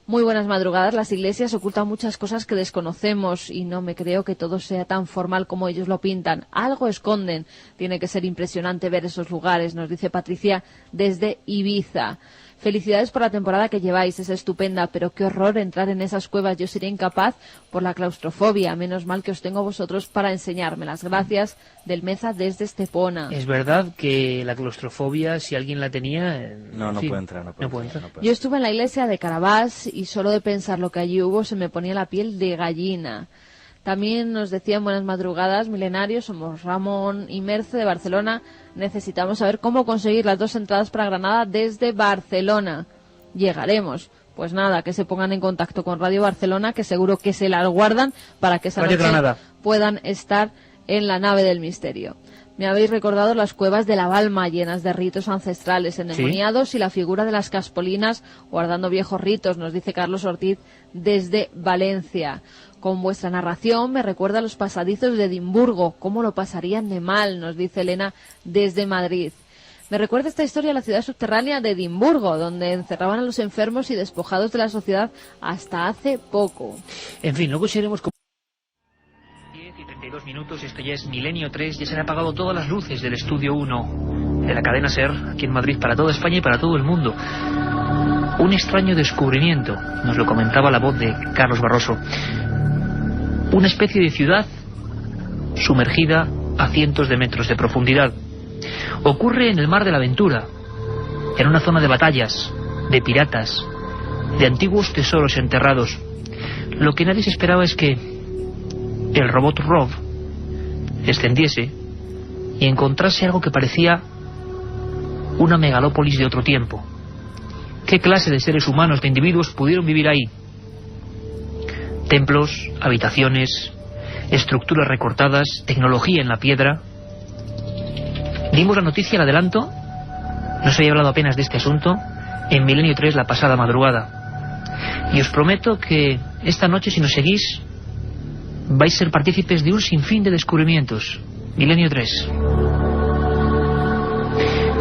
Muy buenas madrugadas. Las iglesias ocultan muchas cosas que desconocemos y no me creo que todo sea tan formal como ellos lo pintan. Algo esconden. Tiene que ser impresionante ver esos lugares, nos dice Patricia desde Ibiza. Felicidades por la temporada que lleváis, es estupenda, pero qué horror entrar en esas cuevas. Yo sería incapaz por la claustrofobia. Menos mal que os tengo a vosotros para enseñármelas. Gracias, del Meza desde Estepona. Es verdad que la claustrofobia, si alguien la tenía... No puede entrar. Yo estuve en la iglesia de Carabás y solo de pensar lo que allí hubo se me ponía la piel de gallina. También nos decían buenas madrugadas, milenarios, somos Ramón y Merce de Barcelona. Necesitamos saber cómo conseguir las 2 entradas para Granada desde Barcelona. Llegaremos. Pues nada, que se pongan en contacto con Radio Barcelona, que seguro que se las guardan para que esa noche puedan estar en la nave del misterio. Me habéis recordado las cuevas de la Balma, llenas de ritos ancestrales, endemoniados, y la figura de las Caspolinas guardando viejos ritos, nos dice Carlos Ortiz desde Valencia. Con vuestra narración me recuerda a los pasadizos de Edimburgo. ¿Cómo lo pasarían de mal?, nos dice Elena desde Madrid. Me recuerda esta historia a la ciudad subterránea de Edimburgo, donde encerraban a los enfermos y despojados de la sociedad hasta hace poco. En fin, luego seguiremos con 10 y 32 minutos. Esto ya es Milenio 3. Ya se han apagado todas las luces del Estudio 1 de la cadena SER, aquí en Madrid, para toda España y para todo el mundo. Un extraño descubrimiento, nos lo comentaba la voz de Carlos Barroso. Una especie de ciudad sumergida a cientos de metros de profundidad. Ocurre en el Mar de la Aventura, en una zona de batallas, de piratas, de antiguos tesoros enterrados. Lo que nadie se esperaba es que el robot Rob descendiese y encontrase algo que parecía una megalópolis de otro tiempo. ¿Qué clase de seres humanos, de individuos pudieron vivir ahí? Templos, habitaciones, estructuras recortadas, tecnología en la piedra. Dimos la noticia al adelanto, no se había hablado apenas de este asunto, en Milenio 3 la pasada madrugada. Y os prometo que esta noche, si nos seguís, vais a ser partícipes de un sinfín de descubrimientos. Milenio 3.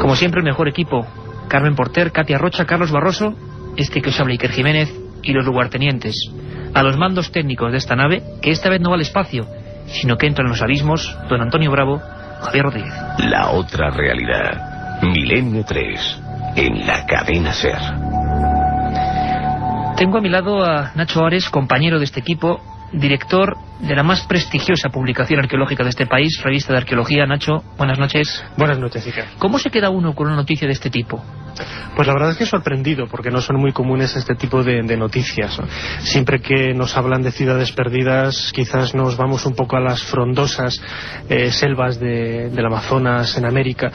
Como siempre, el mejor equipo: Carmen Porter, Katia Rocha, Carlos Barroso, este que os habla Iker Jiménez y los lugartenientes. A los mandos técnicos de esta nave, que esta vez no va al espacio, sino que entra en los abismos, don Antonio Bravo, Javier Rodríguez. La otra realidad. Milenio 3, en la cadena SER. Tengo a mi lado a Nacho Ares, compañero de este equipo, director de la más prestigiosa publicación arqueológica de este país, Revista de Arqueología. Nacho, buenas noches. Buenas noches, Iker. ¿Cómo se queda uno con una noticia de este tipo? Pues la verdad es que sorprendido, porque no son muy comunes este tipo de noticias, ¿no? Siempre que nos hablan de ciudades perdidas, quizás nos vamos un poco a las frondosas selvas del Amazonas en América,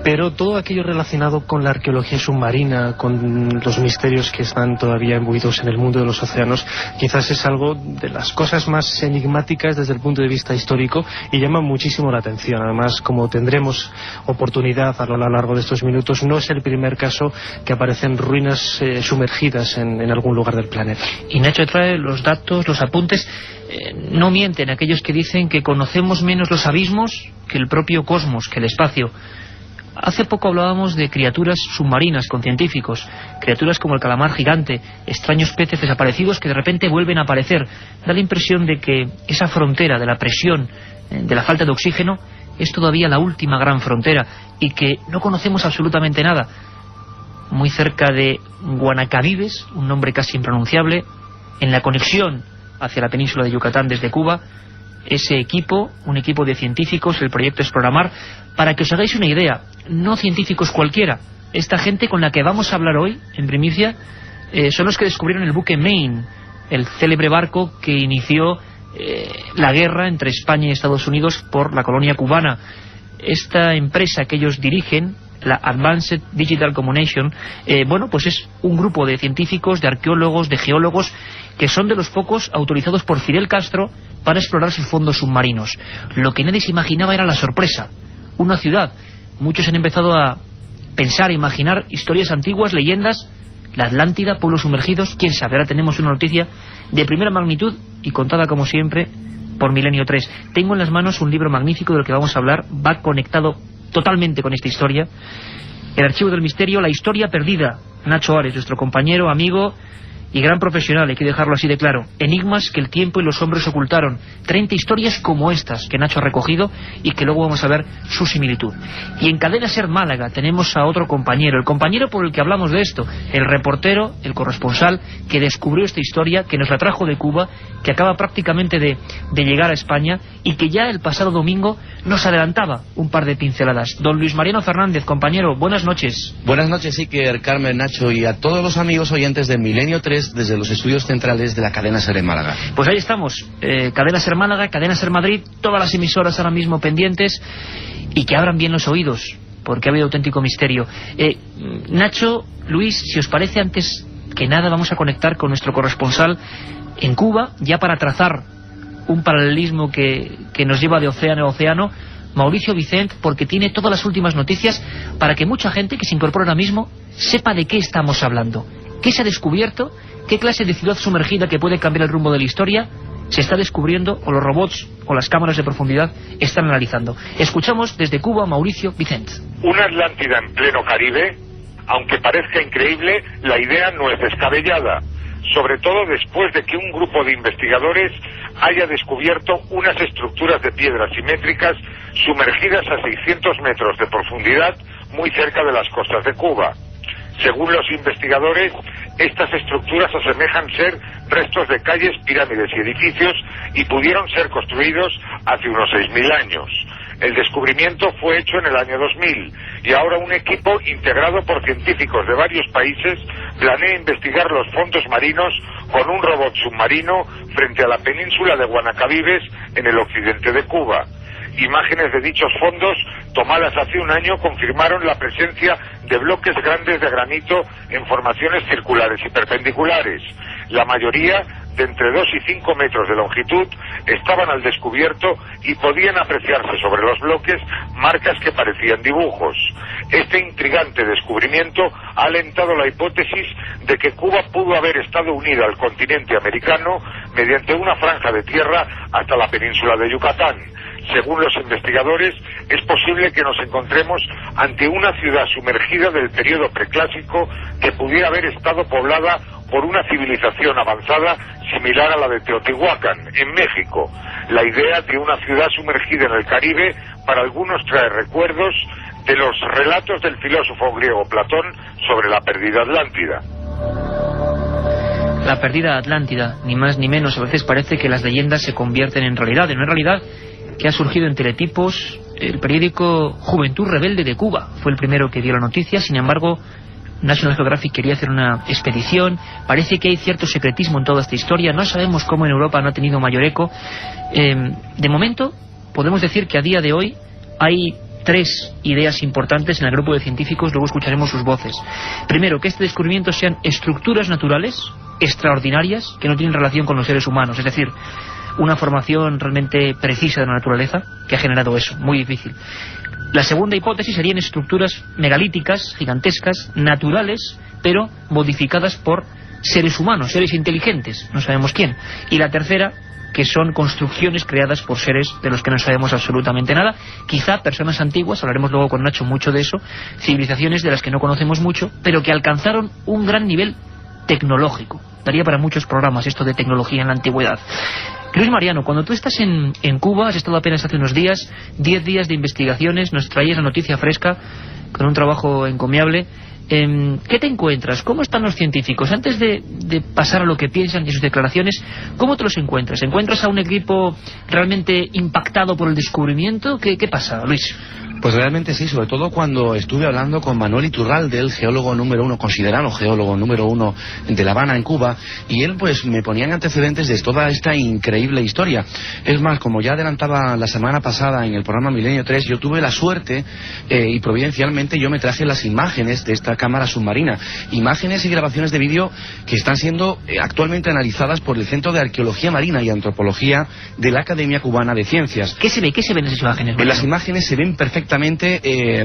pero todo aquello relacionado con la arqueología submarina, con los misterios que están todavía imbuidos en el mundo de los océanos, quizás es algo de las cosas más enigmáticas desde el punto de vista histórico y llama muchísimo la atención. Además, como tendremos oportunidad a lo largo de estos minutos, no es el primer caso que aparecen ruinas sumergidas en algún lugar del planeta. Y Nacho trae los datos, los apuntes. No mienten aquellos que dicen que conocemos menos los abismos que el propio cosmos, que el espacio. Hace poco hablábamos de criaturas submarinas con científicos, criaturas como el calamar gigante, extraños peces desaparecidos que de repente vuelven a aparecer. Da la impresión de que esa frontera de la presión, de la falta de oxígeno, es todavía la última gran frontera y que no conocemos absolutamente nada. Muy cerca de Guanacavives, un nombre casi impronunciable, en la conexión hacia la península de Yucatán desde Cuba, ese equipo, un equipo de científicos, el proyecto Exploramar, para que os hagáis una idea, no científicos cualquiera, esta gente con la que vamos a hablar hoy, en primicia, son los que descubrieron el buque Maine, el célebre barco que inició la guerra entre España y Estados Unidos por la colonia cubana. Esta empresa que ellos dirigen, la Advanced Digital Communication, bueno, pues es un grupo de científicos, de arqueólogos, de geólogos, que son de los pocos autorizados por Fidel Castro para explorar sus fondos submarinos. Lo que nadie se imaginaba era la sorpresa. Una ciudad. Muchos han empezado a pensar, a imaginar historias antiguas, leyendas. La Atlántida, pueblos sumergidos, quién sabe. Ahora tenemos una noticia de primera magnitud y contada como siempre por Milenio 3. Tengo en las manos un libro magnífico del que vamos a hablar. Va conectado totalmente con esta historia. El archivo del misterio, la historia perdida. Nacho Ares, nuestro compañero, amigo y gran profesional, hay que dejarlo así de claro. Enigmas que el tiempo y los hombres ocultaron. 30 historias como estas que Nacho ha recogido y que luego vamos a ver su similitud. Y en Cadena Ser Málaga tenemos a otro compañero, el compañero por el que hablamos de esto, el reportero, el corresponsal que descubrió esta historia, que nos la trajo de Cuba, que acaba prácticamente de llegar a España y que ya el pasado domingo nos adelantaba un par de pinceladas. Don Luis Mariano Fernández, compañero, buenas noches. Buenas noches, Iker, Carmen, Nacho y a todos los amigos oyentes de Milenio 3 desde los estudios centrales de la Cadena Ser en Málaga. Pues ahí estamos, Cadena Ser Málaga, Cadena Ser Madrid, todas las emisoras ahora mismo pendientes y que abran bien los oídos, porque ha habido auténtico misterio. Nacho, Luis, si os parece, antes que nada vamos a conectar con nuestro corresponsal en Cuba, ya para trazar un paralelismo que nos lleva de océano a océano, Mauricio Vicent, porque tiene todas las últimas noticias para que mucha gente que se incorpora ahora mismo sepa de qué estamos hablando. ¿Qué se ha descubierto? ¿Qué clase de ciudad sumergida que puede cambiar el rumbo de la historia se está descubriendo o los robots o las cámaras de profundidad están analizando? Escuchamos desde Cuba a Mauricio Vicent. Una Atlántida en pleno Caribe, aunque parezca increíble, la idea no es descabellada, sobre todo después de que un grupo de investigadores haya descubierto unas estructuras de piedras simétricas sumergidas a 600 metros de profundidad muy cerca de las costas de Cuba. Según los investigadores, estas estructuras asemejan ser restos de calles, pirámides y edificios y pudieron ser construidos hace unos 6.000 años. El descubrimiento fue hecho en el año 2000 y ahora un equipo integrado por científicos de varios países planea investigar los fondos marinos con un robot submarino frente a la península de Guanacavives en el occidente de Cuba. Imágenes de dichos fondos tomadas hace un año confirmaron la presencia de bloques grandes de granito en formaciones circulares y perpendiculares. La mayoría, de entre 2 y 5 metros de longitud, estaban al descubierto y podían apreciarse sobre los bloques marcas que parecían dibujos. Este intrigante descubrimiento ha alentado la hipótesis de que Cuba pudo haber estado unida al continente americano mediante una franja de tierra hasta la península de Yucatán. Según los investigadores, es posible que nos encontremos ante una ciudad sumergida del periodo preclásico que pudiera haber estado poblada por una civilización avanzada similar a la de Teotihuacán, en México. La idea de una ciudad sumergida en el Caribe para algunos trae recuerdos de los relatos del filósofo griego Platón sobre la perdida Atlántida. la perdida Atlántida, ni más ni menos. A veces parece que las leyendas se convierten en realidad, en una realidad que ha surgido en teletipos. El periódico Juventud Rebelde de Cuba fue el primero que dio la noticia. Sin embargo, National Geographic quería hacer una expedición. Parece que hay cierto secretismo en toda esta historia. No sabemos cómo en Europa no ha tenido mayor eco. De momento, podemos decir que a día de hoy hay 3 ideas importantes en el grupo de científicos. Luego escucharemos sus voces. Primero, que este descubrimiento sean estructuras naturales extraordinarias que no tienen relación con los seres humanos. Es decir, una formación realmente precisa de la naturaleza que ha generado eso, muy difícil. La segunda hipótesis serían estructuras megalíticas, gigantescas, naturales, pero modificadas por seres humanos, seres inteligentes, no sabemos quién. Y la tercera, que son construcciones creadas por seres de los que no sabemos absolutamente nada, quizá personas antiguas, hablaremos luego con Nacho mucho de eso, civilizaciones de las que no conocemos mucho, pero que alcanzaron un gran nivel tecnológico. Daría para muchos programas esto de tecnología en la antigüedad. Luis Mariano, cuando tú estás en Cuba, has estado apenas hace unos días, 10 días de investigaciones, nos traías la noticia fresca, con un trabajo encomiable. ¿Qué te encuentras? ¿Cómo están los científicos? Antes de pasar a lo que piensan y sus declaraciones, ¿cómo te los encuentras? ¿Encuentras a un equipo realmente impactado por el descubrimiento? ¿Qué pasa, Luis? Pues realmente sí, sobre todo cuando estuve hablando con Manuel Iturralde, el geólogo número 1, considerado geólogo número 1 de La Habana, en Cuba, y él pues me ponía en antecedentes de toda esta increíble historia. Es más, como ya adelantaba la semana pasada en el programa Milenio 3, yo tuve la suerte y providencialmente yo me traje las imágenes de esta cámara submarina, imágenes y grabaciones de vídeo que están siendo actualmente analizadas por el Centro de Arqueología Marina y Antropología de la Academia Cubana de Ciencias. ¿Qué se ve? ¿Qué se ven en esas imágenes? En las imágenes se ven perfectamente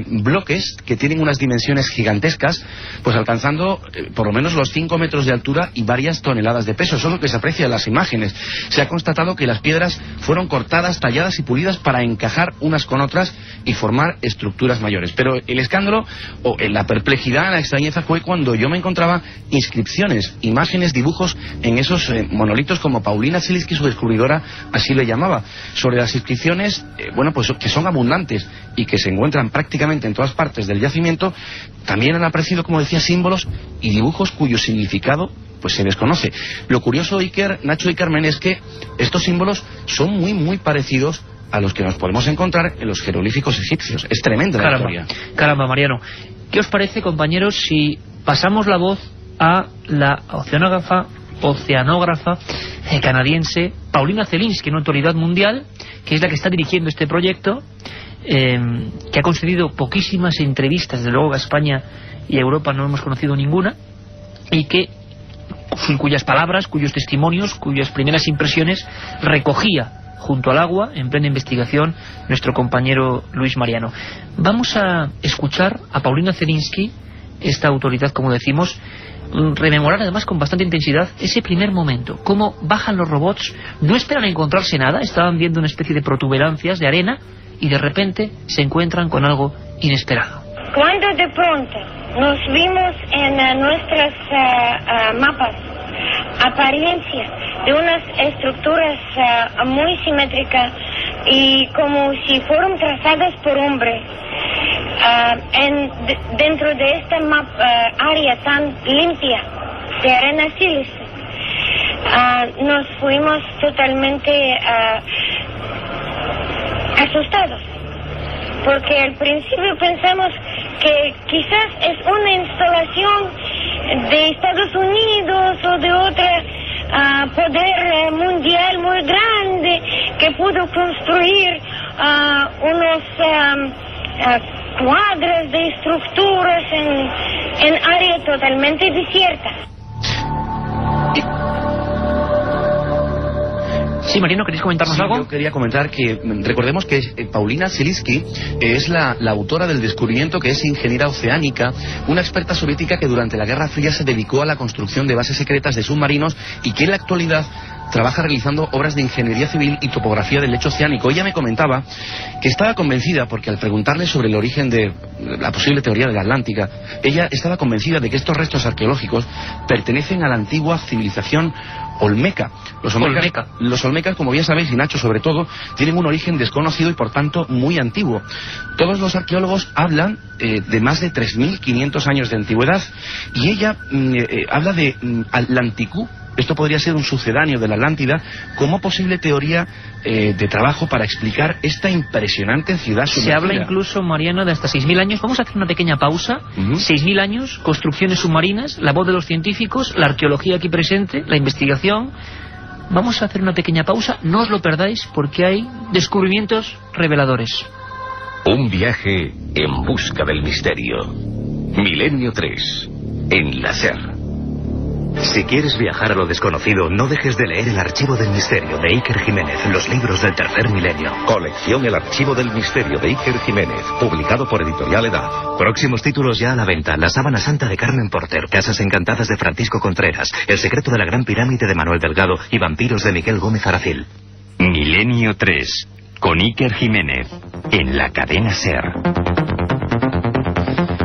bloques que tienen unas dimensiones gigantescas, pues alcanzando por lo menos los 5 metros de altura y varias toneladas de peso. Eso es lo que se aprecia en las imágenes. Se ha constatado que las piedras fueron cortadas, talladas y pulidas para encajar unas con otras y formar estructuras mayores. Pero el escándalo, o la perplejidad, la extrañeza, fue cuando yo me encontraba inscripciones, imágenes, dibujos en esos monolitos, como Paulina Zelinsky, su descubridora, así le llamaba. Sobre las inscripciones, bueno, pues que son abundantes y que se encuentran prácticamente en todas partes del yacimiento, también han aparecido, como decía, símbolos y dibujos cuyo significado pues se desconoce. Lo curioso, Iker, Nacho y Carmen, es que estos símbolos son muy, muy parecidos a los que nos podemos encontrar en los jeroglíficos egipcios. Es tremenda la historia. Caramba, Mariano. ¿Qué os parece, compañeros, si pasamos la voz a la oceanógrafa canadiense Paulina Zelinsky, una autoridad mundial, que es la que está dirigiendo este proyecto, que ha concedido poquísimas entrevistas, desde luego a España y a Europa no hemos conocido ninguna, y cuyas palabras, cuyos testimonios, cuyas primeras impresiones recogía junto al agua, en plena investigación, nuestro compañero Luis Mariano. Vamos a escuchar a Paulina Zelinsky, esta autoridad, como decimos, rememorar además con bastante intensidad ese primer momento, cómo bajan los robots, no esperan encontrarse nada, estaban viendo una especie de protuberancias de arena y de repente se encuentran con algo inesperado. Cuando de pronto nos vimos en nuestros mapas apariencia de unas estructuras muy simétricas y como si fueran trazadas por hombre, dentro de esta área tan limpia de arena sílice, nos fuimos totalmente asustados, porque al principio pensamos que quizás es una instalación de Estados Unidos o de otro poder mundial muy grande que pudo construir unos cuadros de estructuras en área totalmente desierta. Sí, Marino, ¿queréis comentarnos algo? Yo quería comentar que recordemos que Paulina Zelinsky es la autora del descubrimiento, que es ingeniera oceánica, una experta soviética que durante la Guerra Fría se dedicó a la construcción de bases secretas de submarinos y que en la actualidad trabaja realizando obras de ingeniería civil y topografía del lecho oceánico. Ella me comentaba que estaba convencida, porque al preguntarle sobre el origen de la posible teoría de la Atlántica, ella estaba convencida de que estos restos arqueológicos pertenecen a la antigua civilización olmeca. Los olmecas, como bien sabéis, y Nacho sobre todo, tienen un origen desconocido y por tanto muy antiguo. Todos los arqueólogos hablan de más de 3.500 años de antigüedad, y ella habla de Atlanticú, esto podría ser un sucedáneo de la Atlántida, como posible teoría de trabajo para explicar esta impresionante ciudad sumergida. Se habla incluso, Mariano, de hasta 6.000 años. Vamos a hacer una pequeña pausa. 6.000 años, construcciones submarinas, la voz de los científicos, la arqueología aquí presente, la investigación. Vamos a hacer una pequeña pausa, no os lo perdáis porque hay descubrimientos reveladores. Un viaje en busca del misterio. Milenio 3, en la SER. Si quieres viajar a lo desconocido, no dejes de leer El Archivo del Misterio de Iker Jiménez, los libros del tercer milenio. Colección El Archivo del Misterio de Iker Jiménez, publicado por Editorial Edad. Próximos títulos ya a la venta: La Sábana Santa de Carmen Porter, Casas Encantadas de Francisco Contreras, El Secreto de la Gran Pirámide de Manuel Delgado y Vampiros de Miguel Gómez Aracil. Milenio 3, con Iker Jiménez, en la cadena SER.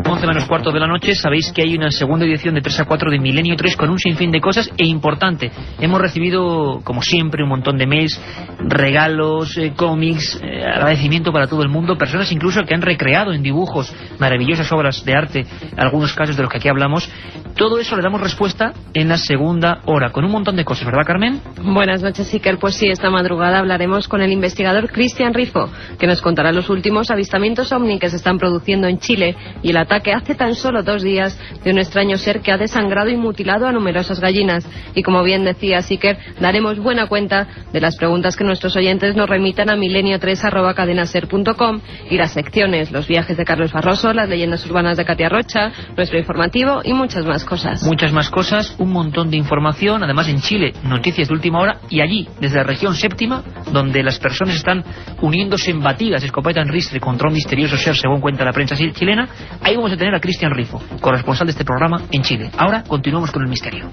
11 menos cuarto de la noche, sabéis que hay una segunda edición de 3 a 4 de Milenio 3 con un sinfín de cosas, e importante, hemos recibido, como siempre, un montón de mails, regalos, cómics, agradecimiento para todo el mundo, personas incluso que han recreado en dibujos maravillosas obras de arte, algunos casos de los que aquí hablamos. Todo eso le damos respuesta en la segunda hora, con un montón de cosas, ¿verdad, Carmen? Buenas noches, Iker. Pues sí, esta madrugada hablaremos con el investigador Cristian Rifo, que nos contará los últimos avistamientos ovni que se están produciendo en Chile y el ataque hace tan solo 2 días de un extraño ser que ha desangrado y mutilado a numerosas gallinas. Y como bien decía Iker, daremos buena cuenta de las preguntas que nuestros oyentes nos remitan a milenio3@cadenaser.com y las secciones, los viajes de Carlos Barroso, las leyendas urbanas de Katia Rocha, nuestro informativo y muchas más cosas. Muchas más cosas, un montón de información, además en Chile, noticias de última hora, y allí, desde la región séptima, donde las personas están uniéndose en batidas, escopeta en ristre contra un misterioso ser, según cuenta la prensa chilena, ahí vamos a tener a Cristian Rifo, corresponsal de este programa en Chile. Ahora continuamos con el misterio.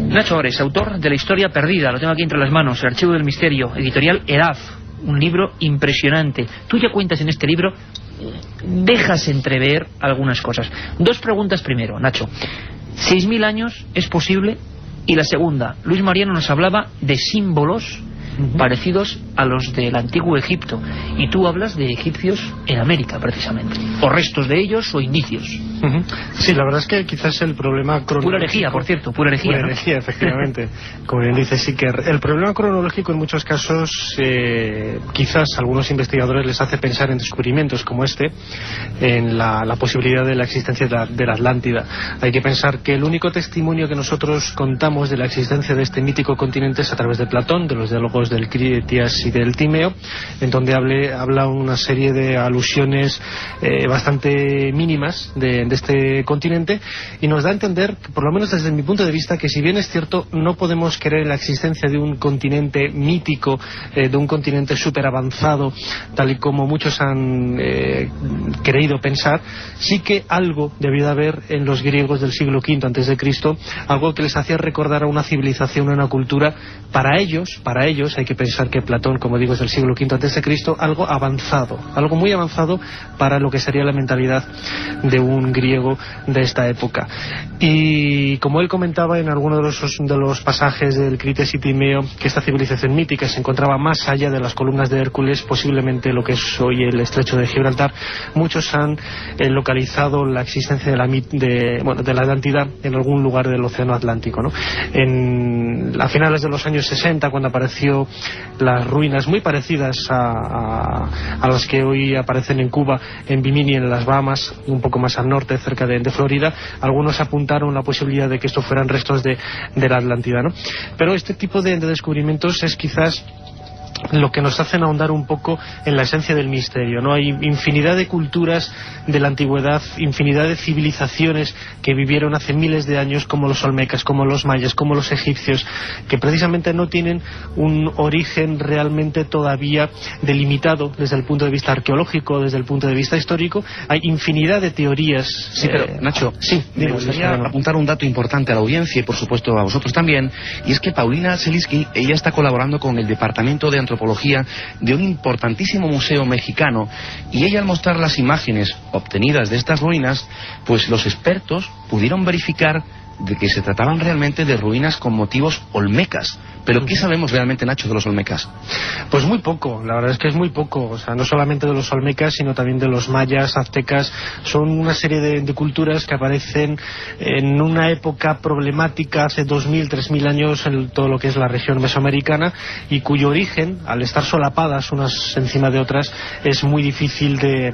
Nacho Ores, autor de La Historia Perdida, lo tengo aquí entre las manos, El Archivo del Misterio, editorial EDAF, un libro impresionante. Tú ya cuentas en este libro, dejas entrever algunas cosas. 2 preguntas primero, Nacho. 6.000 años, ¿es posible? Y la segunda, Luis Mariano nos hablaba de símbolos parecidos a los del antiguo Egipto, y tú hablas de egipcios en América, precisamente, o restos de ellos o indicios. Sí, la verdad es que quizás el problema cronológico... Pura herejía, por cierto, pura herejía, pura ¿no? herejía, efectivamente, como bien dice Iker. El problema cronológico en muchos casos, quizás a algunos investigadores les hace pensar en descubrimientos como este, en la posibilidad de la existencia de la Atlántida. Hay que pensar que el único testimonio que nosotros contamos de la existencia de este mítico continente es a través de Platón, de los diálogos del Critias y del Timeo, en donde habla una serie de alusiones bastante mínimas de este continente, y nos da a entender, por lo menos desde mi punto de vista, que si bien es cierto, no podemos creer en la existencia de un continente mítico, de un continente súper avanzado, tal y como muchos han querido pensar, sí que algo debió de haber en los griegos del siglo V a.C., algo que les hacía recordar a una civilización, a una cultura, para ellos hay que pensar que Platón, como digo, es del siglo V a.C., algo avanzado, algo muy avanzado para lo que sería la mentalidad de un griego de esta época. Y como él comentaba en alguno de los pasajes del Critias y Timeo, que esta civilización mítica se encontraba más allá de las columnas de Hércules, posiblemente lo que es hoy el estrecho de Gibraltar. Muchos han localizado la existencia de la Atlántida en algún lugar del océano Atlántico, ¿no? A finales de los años 60, cuando apareció las ruinas muy parecidas a las que hoy aparecen en Cuba, en Bimini, en las Bahamas, un poco más al norte, cerca de Florida, algunos apuntaron la posibilidad de que estos fueran restos de la Atlántida, ¿no? Pero este tipo de descubrimientos es quizás lo que nos hacen ahondar un poco en la esencia del misterio, ¿no? Hay infinidad de culturas de la antigüedad, infinidad de civilizaciones que vivieron hace miles de años, como los olmecas, como los mayas, como los egipcios, que precisamente no tienen un origen realmente todavía delimitado desde el punto de vista arqueológico, desde el punto de vista histórico. Hay infinidad de teorías. Sí, pero Nacho, me gustaría apuntar un dato importante a la audiencia y por supuesto a vosotros también, y es que Paulina Zelinsky, ella está colaborando con el Departamento de Antropología de un importantísimo museo mexicano, y ella, al mostrar las imágenes obtenidas de estas ruinas, pues los expertos pudieron verificar de que se trataban realmente de ruinas con motivos olmecas, Pero ¿qué sabemos realmente, Nacho, de los olmecas? Pues muy poco, la verdad es que es muy poco. O sea, no solamente de los olmecas, sino también de los mayas, aztecas. Son una serie de culturas que aparecen en una época problemática hace 2000, 3000 años en todo lo que es la región mesoamericana, y cuyo origen, al estar solapadas unas encima de otras, es muy difícil de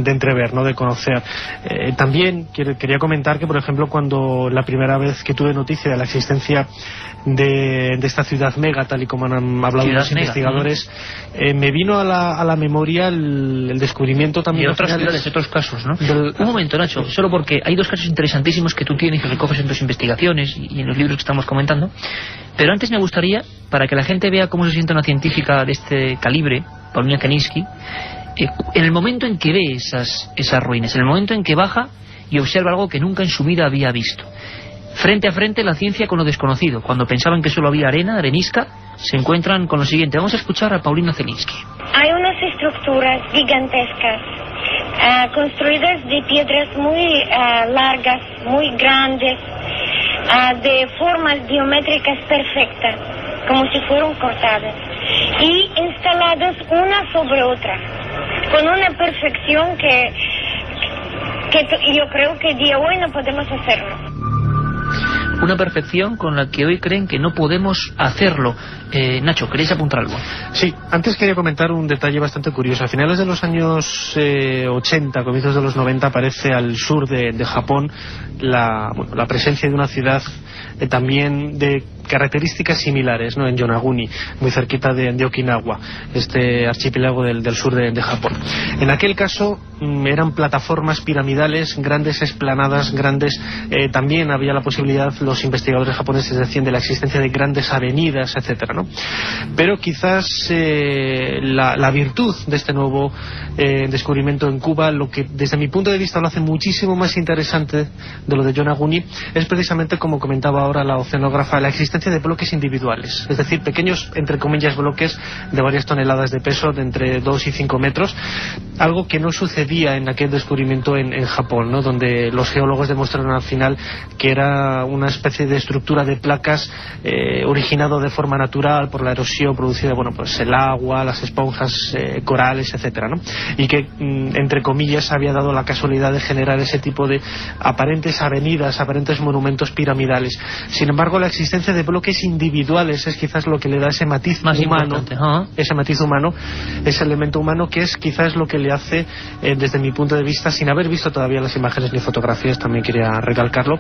entrever, ¿no?, de conocer. También quería comentar que, por ejemplo, cuando la primera vez que tuve noticia de la existencia de esta ciudad mega, tal y como han hablado los investigadores, me vino a la memoria el descubrimiento también de otras ciudades, de otros casos, ¿no? Un momento, Nacho, solo porque hay dos casos interesantísimos que tú tienes, que recoges en tus investigaciones y en los libros que estamos comentando, pero antes me gustaría, para que la gente vea cómo se siente una científica de este calibre, Paulina Kaniski, en el momento en que ve esas ruinas, en el momento en que baja y observa algo que nunca en su vida había visto. Frente a frente la ciencia con lo desconocido. Cuando pensaban que solo había arena, arenisca, se encuentran con lo siguiente. Vamos a escuchar a Paulina Kaniski. Hay unas estructuras gigantescas, construidas de piedras muy largas, muy grandes, de formas geométricas perfectas, como si fueran cortadas, y instaladas una sobre otra, con una perfección que yo creo que día hoy no podemos hacerlo. Una perfección con la que hoy creen que no podemos hacerlo. Nacho, ¿queréis apuntar algo? Sí, antes quería comentar un detalle bastante curioso. A finales de los años 80, comienzos de los 90, aparece al sur de Japón la presencia de una ciudad también de características similares, ¿no?, en Yonaguni, muy cerquita de Okinawa, este archipiélago del sur de Japón. En aquel caso eran plataformas piramidales, grandes esplanadas, grandes, también había la posibilidad, los investigadores japoneses decían, de la existencia de grandes avenidas, etcétera, ¿no? Pero quizás la virtud de este nuevo descubrimiento en Cuba, lo que desde mi punto de vista lo hace muchísimo más interesante de lo de Yonaguni, es precisamente, como comentaba ahora la oceanógrafa, la existencia de bloques individuales, es decir, pequeños, entre comillas, bloques de varias toneladas de peso, de entre 2 y 5 metros, algo que no sucedía en aquel descubrimiento en Japón, ¿no?, donde los geólogos demostraron al final que era una especie de estructura de placas originado de forma natural por la erosión producida, bueno, pues el agua, las esponjas, corales, etcétera, ¿no?, y que, entre comillas, había dado la casualidad de generar ese tipo de aparentes avenidas, aparentes monumentos piramidales. Sin embargo, la existencia de bloques individuales es quizás lo que le da ese matiz más humano, ese matiz humano, ese elemento humano, que es quizás lo que le hace, desde mi punto de vista, sin haber visto todavía las imágenes ni fotografías, también quería recalcarlo,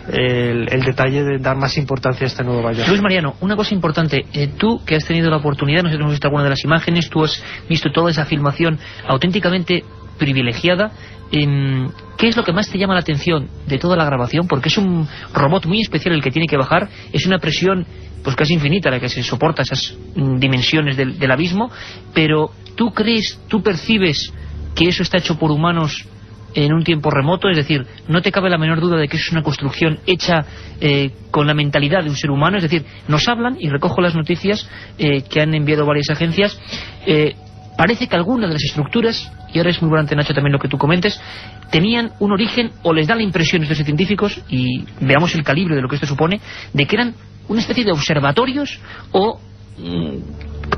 el detalle de dar más importancia a este nuevo hallazgo. Luis Mariano, una cosa importante, tú que has tenido la oportunidad, no sé si hemos visto alguna de las imágenes, tú has visto toda esa filmación auténticamente privilegiada, ¿qué es lo que más te llama la atención de toda la grabación? Porque es un robot muy especial el que tiene que bajar, es una presión pues casi infinita la que se soporta esas dimensiones del abismo, pero ¿tú crees, tú percibes que eso está hecho por humanos en un tiempo remoto? Es decir, ¿no te cabe la menor duda de que eso es una construcción hecha con la mentalidad de un ser humano? Es decir, nos hablan, y recojo las noticias que han enviado varias agencias, parece que algunas de las estructuras, y ahora es muy importante, Nacho, también lo que tú comentes, tenían un origen, o les da la impresión a estos científicos, y veamos el calibre de lo que esto supone, de que eran una especie de observatorios o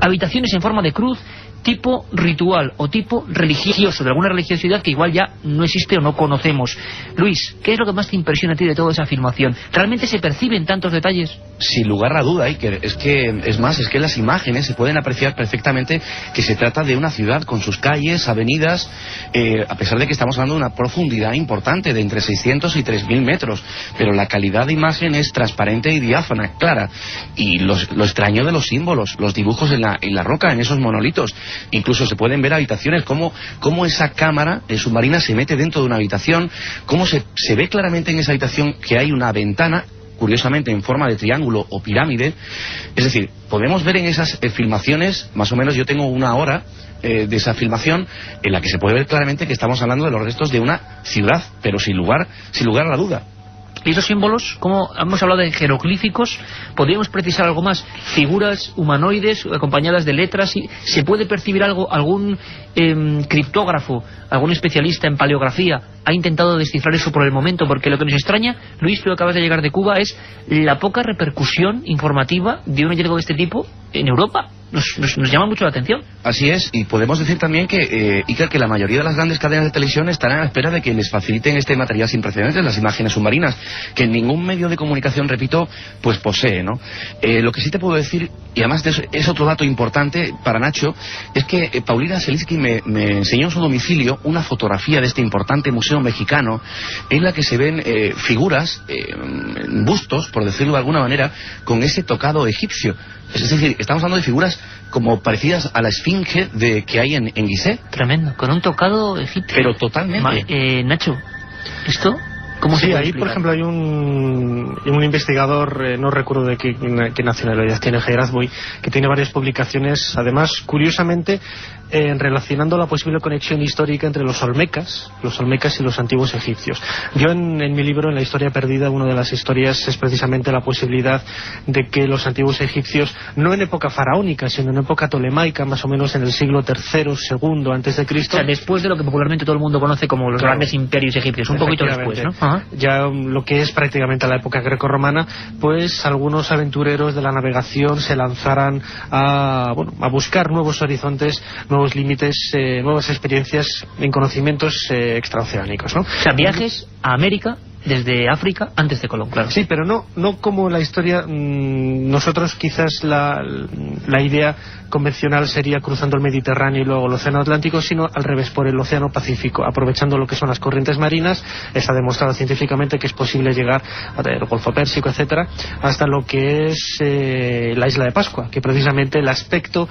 habitaciones en forma de cruz, tipo ritual o tipo religioso, de alguna religiosidad que igual ya no existe o no conocemos. Luis, ¿qué es lo que más te impresiona a ti de toda esa filmación? ¿Realmente se perciben tantos detalles? Sin lugar a duda, Iker, es que las imágenes se pueden apreciar perfectamente que se trata de una ciudad con sus calles, avenidas, a pesar de que estamos hablando de una profundidad importante de entre 600 y 3000 metros, pero la calidad de imagen es transparente y diáfana, clara, y lo extraño de los símbolos, los dibujos en la roca, en esos monolitos. Incluso se pueden ver habitaciones, cómo esa cámara submarina se mete dentro de una habitación, cómo se ve claramente en esa habitación que hay una ventana, curiosamente en forma de triángulo o pirámide. Es decir, podemos ver en esas filmaciones, más o menos yo tengo una hora de esa filmación, en la que se puede ver claramente que estamos hablando de los restos de una ciudad, pero sin lugar a la duda. Y esos símbolos, como hemos hablado de jeroglíficos, ¿podríamos precisar algo más? Figuras humanoides acompañadas de letras. ¿Se puede percibir algo? ¿Algún criptógrafo, algún especialista en paleografía ha intentado descifrar eso por el momento? Porque lo que nos extraña, Luis, tú acabas de llegar de Cuba, es la poca repercusión informativa de un hallazgo de este tipo en Europa. Nos llama mucho la atención. Así es, y podemos decir también que, Iker, que la mayoría de las grandes cadenas de televisión están a la espera de que les faciliten este material sin precedentes, las imágenes submarinas, que ningún medio de comunicación, repito, pues posee, ¿no? Lo que sí te puedo decir, y además es otro dato importante para Nacho, es que Paulina Selitsky me enseñó en su domicilio una fotografía de este importante museo mexicano en la que se ven figuras, bustos, por decirlo de alguna manera, con ese tocado egipcio. Es decir, estamos hablando de figuras como parecidas a la esfinge que hay en Gizeh. Tremendo, con un tocado egipcio. Pero totalmente. Nacho, ¿esto cómo se puede ahí, explicar? por ejemplo, hay un investigador, no recuerdo de qué nacionalidad tiene, Gerazboy, que tiene varias publicaciones, además, curiosamente, relacionando la posible conexión histórica entre los olmecas y los antiguos egipcios. Yo en mi libro, en La historia perdida, una de las historias es precisamente la posibilidad de que los antiguos egipcios, no en época faraónica, sino en época tolemaica, más o menos en el siglo III, II antes de Cristo. O sea, después de lo que popularmente todo el mundo conoce como los grandes imperios egipcios, un poquito después, ¿no? Ajá. Ya lo que es prácticamente la época grecorromana, pues algunos aventureros de la navegación se lanzaran a buscar nuevos horizontes, nuevos límites, nuevas experiencias en conocimientos extraoceánicos, ¿no? O sea, viajes a América desde África antes de Colón, claro. Sí, pero no como la historia. Nosotros quizás la idea convencional sería cruzando el Mediterráneo y luego el Océano Atlántico, sino al revés, por el Océano Pacífico, aprovechando lo que son las corrientes marinas. Está demostrado científicamente que es posible llegar al Golfo Pérsico, etcétera, hasta lo que es la isla de Pascua, que precisamente el aspecto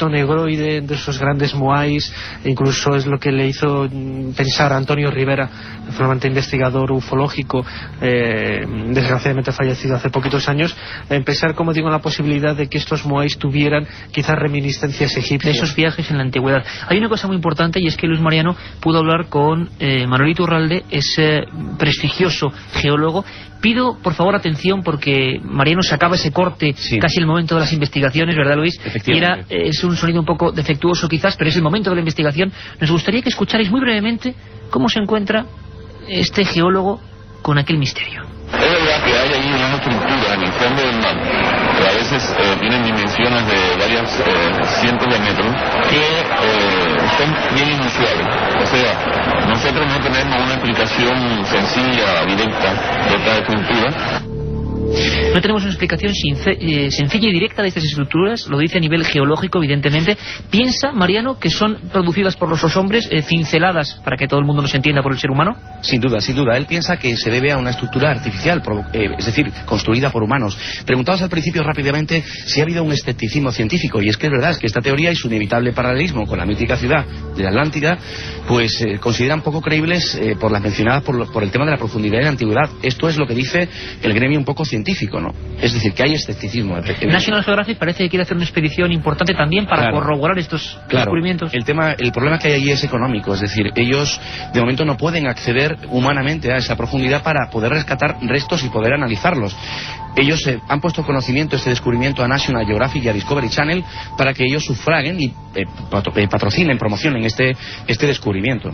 negroide de esos grandes moais incluso es lo que le hizo pensar a Antonio Rivera, flamante investigador ufológico, desgraciadamente fallecido hace poquitos años, pensar, como digo, en la posibilidad de que estos moais tuvieran quizás reminiscencias egipcias. De esos viajes en la antigüedad. Hay una cosa muy importante, y es que Luis Mariano pudo hablar con Manuel Iturralde, ese prestigioso geólogo. Pido, por favor, atención, porque Mariano sacaba ese corte casi el momento de las investigaciones, ¿verdad, Luis? Efectivamente. Es un sonido un poco defectuoso quizás, pero es el momento de la investigación. Nos gustaría que escucharais muy brevemente cómo se encuentra este geólogo con aquel misterio. Es verdad que hay ahí una estructura en el fondo del mar, que a veces tienen dimensiones de varias cientos de metros, que son bien inusuales. O sea, nosotros no tenemos una explicación sencilla, directa de esta estructura. No tenemos una explicación sencilla y directa de estas estructuras, lo dice a nivel geológico, evidentemente. Piensa, Mariano, que son producidas por los hombres, cinceladas, para que todo el mundo nos entienda, por el ser humano. Sin duda, sin duda. Él piensa que se debe a una estructura artificial, es decir, construida por humanos. Preguntados al principio rápidamente si ha habido un escepticismo científico, y es que es verdad, es que esta teoría y su inevitable paralelismo con la mítica ciudad de la Atlántida, pues consideran poco creíbles por las mencionadas por el tema de la profundidad y la antigüedad. Esto es lo que dice el gremio un poco científico, ¿no? Es decir, que hay escepticismo. National Geographic parece que quiere hacer una expedición importante también para corroborar estos descubrimientos. El problema que hay allí es económico, es decir, ellos de momento no pueden acceder humanamente a esa profundidad para poder rescatar restos y poder analizarlos. Ellos han puesto conocimiento, este descubrimiento, a National Geographic y a Discovery Channel para que ellos sufraguen y patrocinen, promocionen este descubrimiento.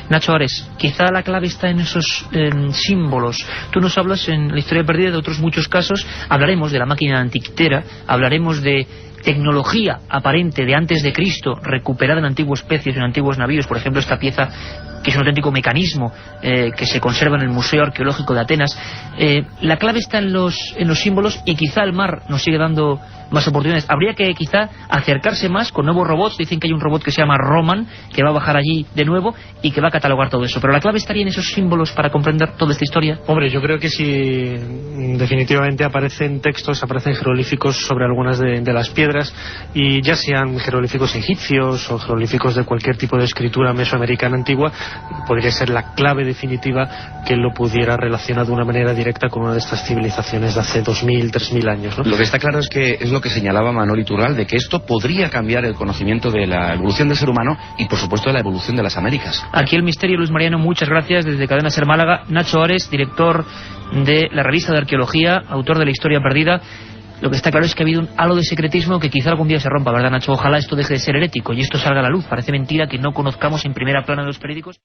Nacho Ares, quizá la clave está en esos símbolos. Tú nos hablas en La historia perdida de otros muchos casos. Hablaremos de la máquina antiquitera, hablaremos de tecnología aparente de antes de Cristo recuperada en antiguos pecios, en antiguos navíos. Por ejemplo, esta pieza que es un auténtico mecanismo que se conserva en el Museo Arqueológico de Atenas. La clave está en los símbolos, y quizá el mar nos sigue dando más oportunidades. Habría que quizá acercarse más con nuevos robots. Dicen que hay un robot que se llama Roman, que va a bajar allí de nuevo y que va a catalogar todo eso. Pero la clave estaría en esos símbolos para comprender toda esta historia. Hombre, yo creo que si definitivamente aparecen textos, aparecen jeroglíficos sobre algunas de las piedras, y ya sean jeroglíficos egipcios o jeroglíficos de cualquier tipo de escritura mesoamericana antigua, podría ser la clave definitiva que lo pudiera relacionar de una manera directa con una de estas civilizaciones de hace 2000, 3000 años, ¿no? Lo que está claro es que es lo que señalaba Manuel Iturral, de que esto podría cambiar el conocimiento de la evolución del ser humano y, por supuesto, de la evolución de las Américas. Aquí el misterio, Luis Mariano, muchas gracias. Desde Cadena Ser Málaga, Nacho Ares, director de la revista de arqueología, autor de La Historia Perdida. Lo que está claro es que ha habido un halo de secretismo que quizá algún día se rompa, ¿verdad, Nacho? Ojalá esto deje de ser herético y esto salga a la luz. Parece mentira que no conozcamos en primera plana de los periódicos.